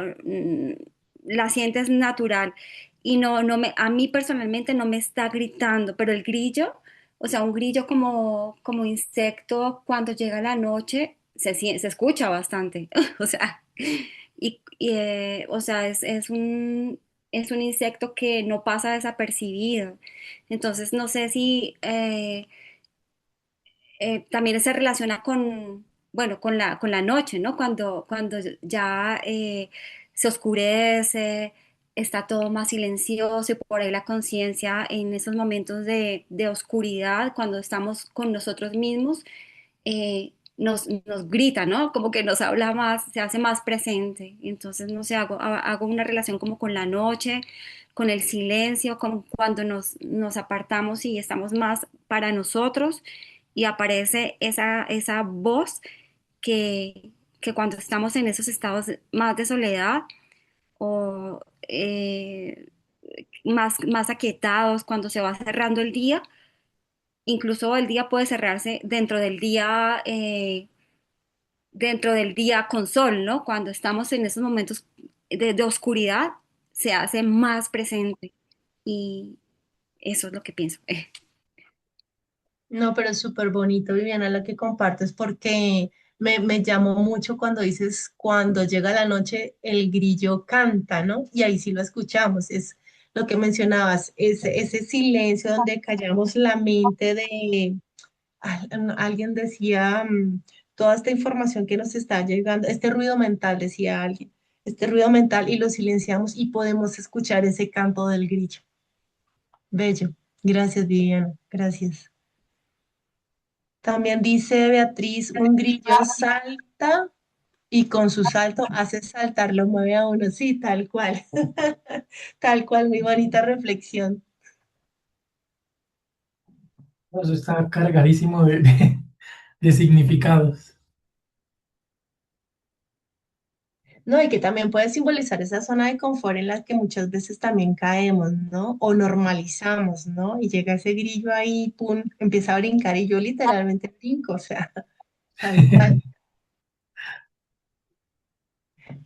la sientes natural. Y a mí personalmente no me está gritando, pero el grillo, o sea, un grillo como insecto, cuando llega la noche, se escucha bastante. O sea, o sea, es un insecto que no pasa desapercibido. Entonces, no sé si también se relaciona bueno, con la noche, ¿no? Cuando ya se oscurece, está todo más silencioso y por ahí la conciencia en esos momentos de oscuridad, cuando estamos con nosotros mismos, nos grita, ¿no? Como que nos habla más, se hace más presente. Entonces, no sé, hago una relación como con la noche, con el silencio, con cuando nos apartamos y estamos más para nosotros y aparece esa voz que cuando estamos en esos estados más de soledad o más aquietados, cuando se va cerrando el día, incluso el día puede cerrarse dentro del día con sol, ¿no? Cuando estamos en esos momentos de oscuridad, se hace más presente y eso es lo que pienso. No, pero es súper bonito, Viviana, lo que compartes, porque me llamó mucho cuando dices, cuando llega la noche, el grillo canta, ¿no? Y ahí sí lo escuchamos, es lo que mencionabas, ese silencio donde callamos la mente de, alguien decía, toda esta información que nos está llegando, este ruido mental, decía alguien, este ruido mental, y lo silenciamos y podemos escuchar ese canto del grillo. Bello. Gracias, Viviana, gracias. También dice Beatriz, un grillo salta y con su salto hace saltar, lo mueve a uno, sí, tal cual, tal cual, muy bonita reflexión. Eso está cargadísimo de significados. No, y que también puede simbolizar esa zona de confort en la que muchas veces también caemos, ¿no? O normalizamos, ¿no? Y llega ese grillo ahí, pum, empieza a brincar y yo literalmente brinco, o sea, tal cual.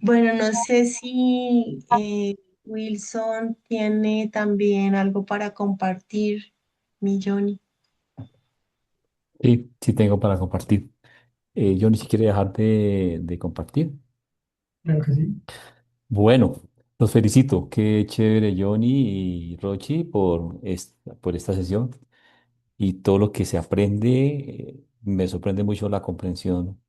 Bueno, no sé si Wilson tiene también algo para compartir, mi Johnny. Sí, sí tengo para compartir. Yo ni siquiera dejar de compartir. Creo que sí. Bueno, los felicito. Qué chévere, Johnny y Rochi, por esta sesión y todo lo que se aprende. Me sorprende mucho la comprensión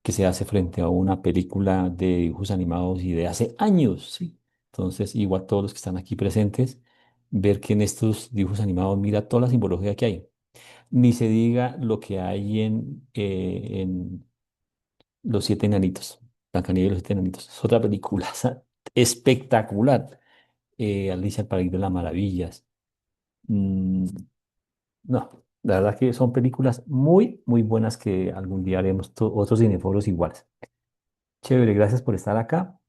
que se hace frente a una película de dibujos animados y de hace años, ¿sí? Entonces, igual todos los que están aquí presentes, ver que en estos dibujos animados mira toda la simbología que hay. Ni se diga lo que hay en Los Siete Enanitos, Blancanieves y los Siete Enanitos. Es otra película espectacular. Alicia al País de las Maravillas. Mm, no, la verdad que son películas muy, muy buenas que algún día haremos otros cineforos iguales. Chévere, gracias por estar acá,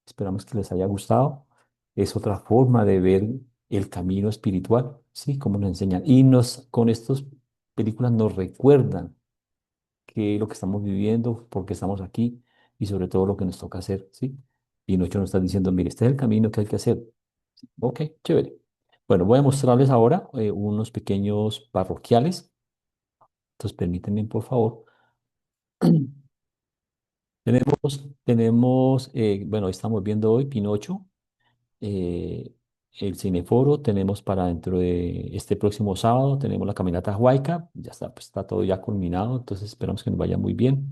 esperamos que les haya gustado. Es otra forma de ver el camino espiritual, ¿sí? Como nos enseñan. Con estas películas nos recuerdan qué es lo que estamos viviendo, por qué estamos aquí y sobre todo lo que nos toca hacer, ¿sí? Y Nocho nos está diciendo, mire, este es el camino que hay que hacer. Ok, chévere. Bueno, voy a mostrarles ahora unos pequeños parroquiales. Entonces, permítanme, por favor. Bueno, estamos viendo hoy Pinocho, eh, el Cineforo, tenemos para dentro de este próximo sábado, tenemos la caminata Huayca, ya está, pues, está todo ya culminado, entonces esperamos que nos vaya muy bien.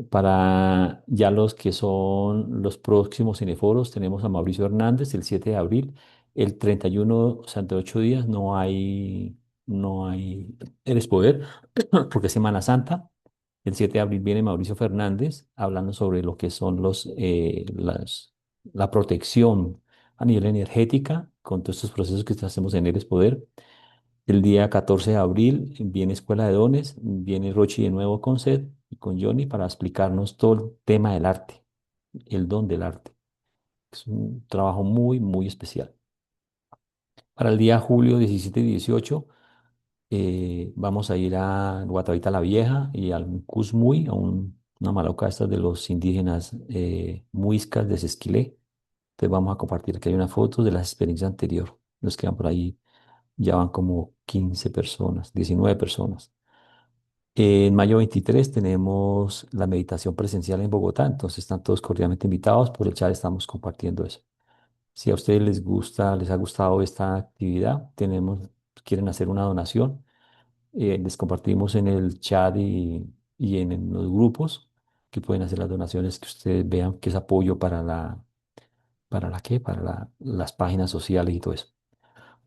Para ya los que son los próximos cineforos, tenemos a Mauricio Hernández el 7 de abril. El 31, o sea, de 8 días, no hay Eres Poder, porque es Semana Santa. El 7 de abril viene Mauricio Fernández hablando sobre lo que son la protección a nivel energética con todos estos procesos que hacemos en Eres Poder. El día 14 de abril viene Escuela de Dones, viene Rochi de nuevo con Seth y con Johnny para explicarnos todo el tema del arte, el don del arte. Es un trabajo muy, muy especial. Para el día julio 17 y 18 vamos a ir a Guatavita la Vieja y al Cusmuy, una maloca estas de los indígenas muiscas de Sesquilé. Entonces vamos a compartir aquí hay unas fotos de las experiencias anteriores. Nos quedan por ahí, ya van como 15 personas, 19 personas. En mayo 23 tenemos la meditación presencial en Bogotá, entonces están todos cordialmente invitados. Por el chat estamos compartiendo eso. Si a ustedes les gusta, les ha gustado esta actividad, quieren hacer una donación, les compartimos en el chat y en los grupos que pueden hacer las donaciones que ustedes vean que es apoyo para las páginas sociales y todo eso.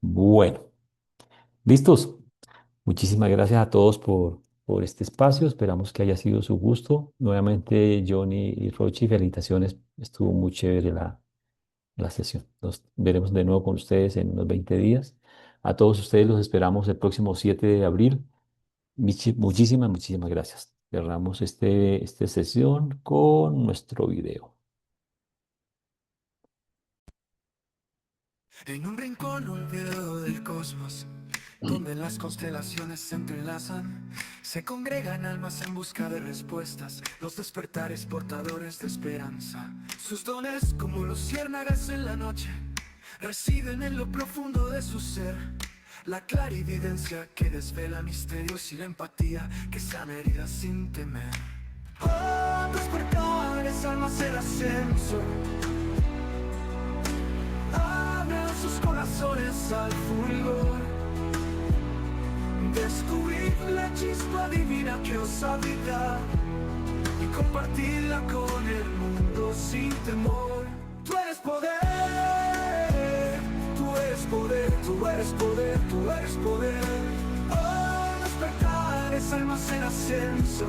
Bueno, ¿listos? Muchísimas gracias a todos por este espacio. Esperamos que haya sido su gusto. Nuevamente, Johnny y Rochi, felicitaciones. Estuvo muy chévere la sesión. Nos veremos de nuevo con ustedes en unos 20 días. A todos ustedes los esperamos el próximo 7 de abril. Muchísimas, muchísimas gracias. Cerramos esta sesión con nuestro video. En un rincón olvidado del cosmos, donde las constelaciones se entrelazan, se congregan almas en busca de respuestas, los despertares portadores de esperanza. Sus dones, como luciérnagas en la noche, residen en lo profundo de su ser. La clarividencia que desvela misterios y la empatía que sana heridas sin temer. Oh, despertares, almas en ascenso, abran sus corazones al fulgor. Descubrir la chispa divina que os habita y compartirla con el mundo sin temor. Tú eres poder, tú eres poder, tú eres poder, tú eres poder. Oh, despertar es almas en ascenso.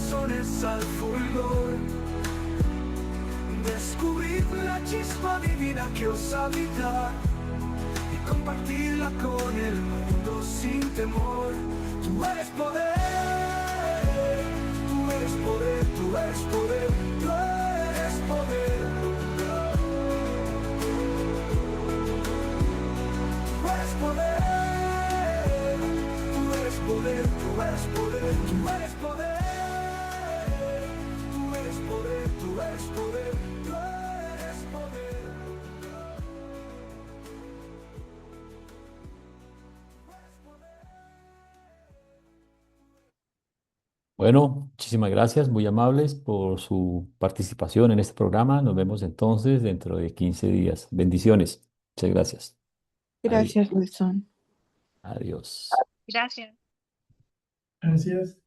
corazones al fulgor. Descubrid la chispa divina que os habita y compartirla con el mundo sin temor. Tú eres poder, tú eres poder, tú eres poder, tú eres poder. Tú eres poder, tú eres poder, tú eres poder, tú eres poder. Tú eres poder, tú eres poder, tú eres poder. Bueno, muchísimas gracias, muy amables por su participación en este programa. Nos vemos entonces dentro de 15 días. Bendiciones. Muchas gracias. Adiós. Gracias, Wilson. Adiós. Gracias. Gracias.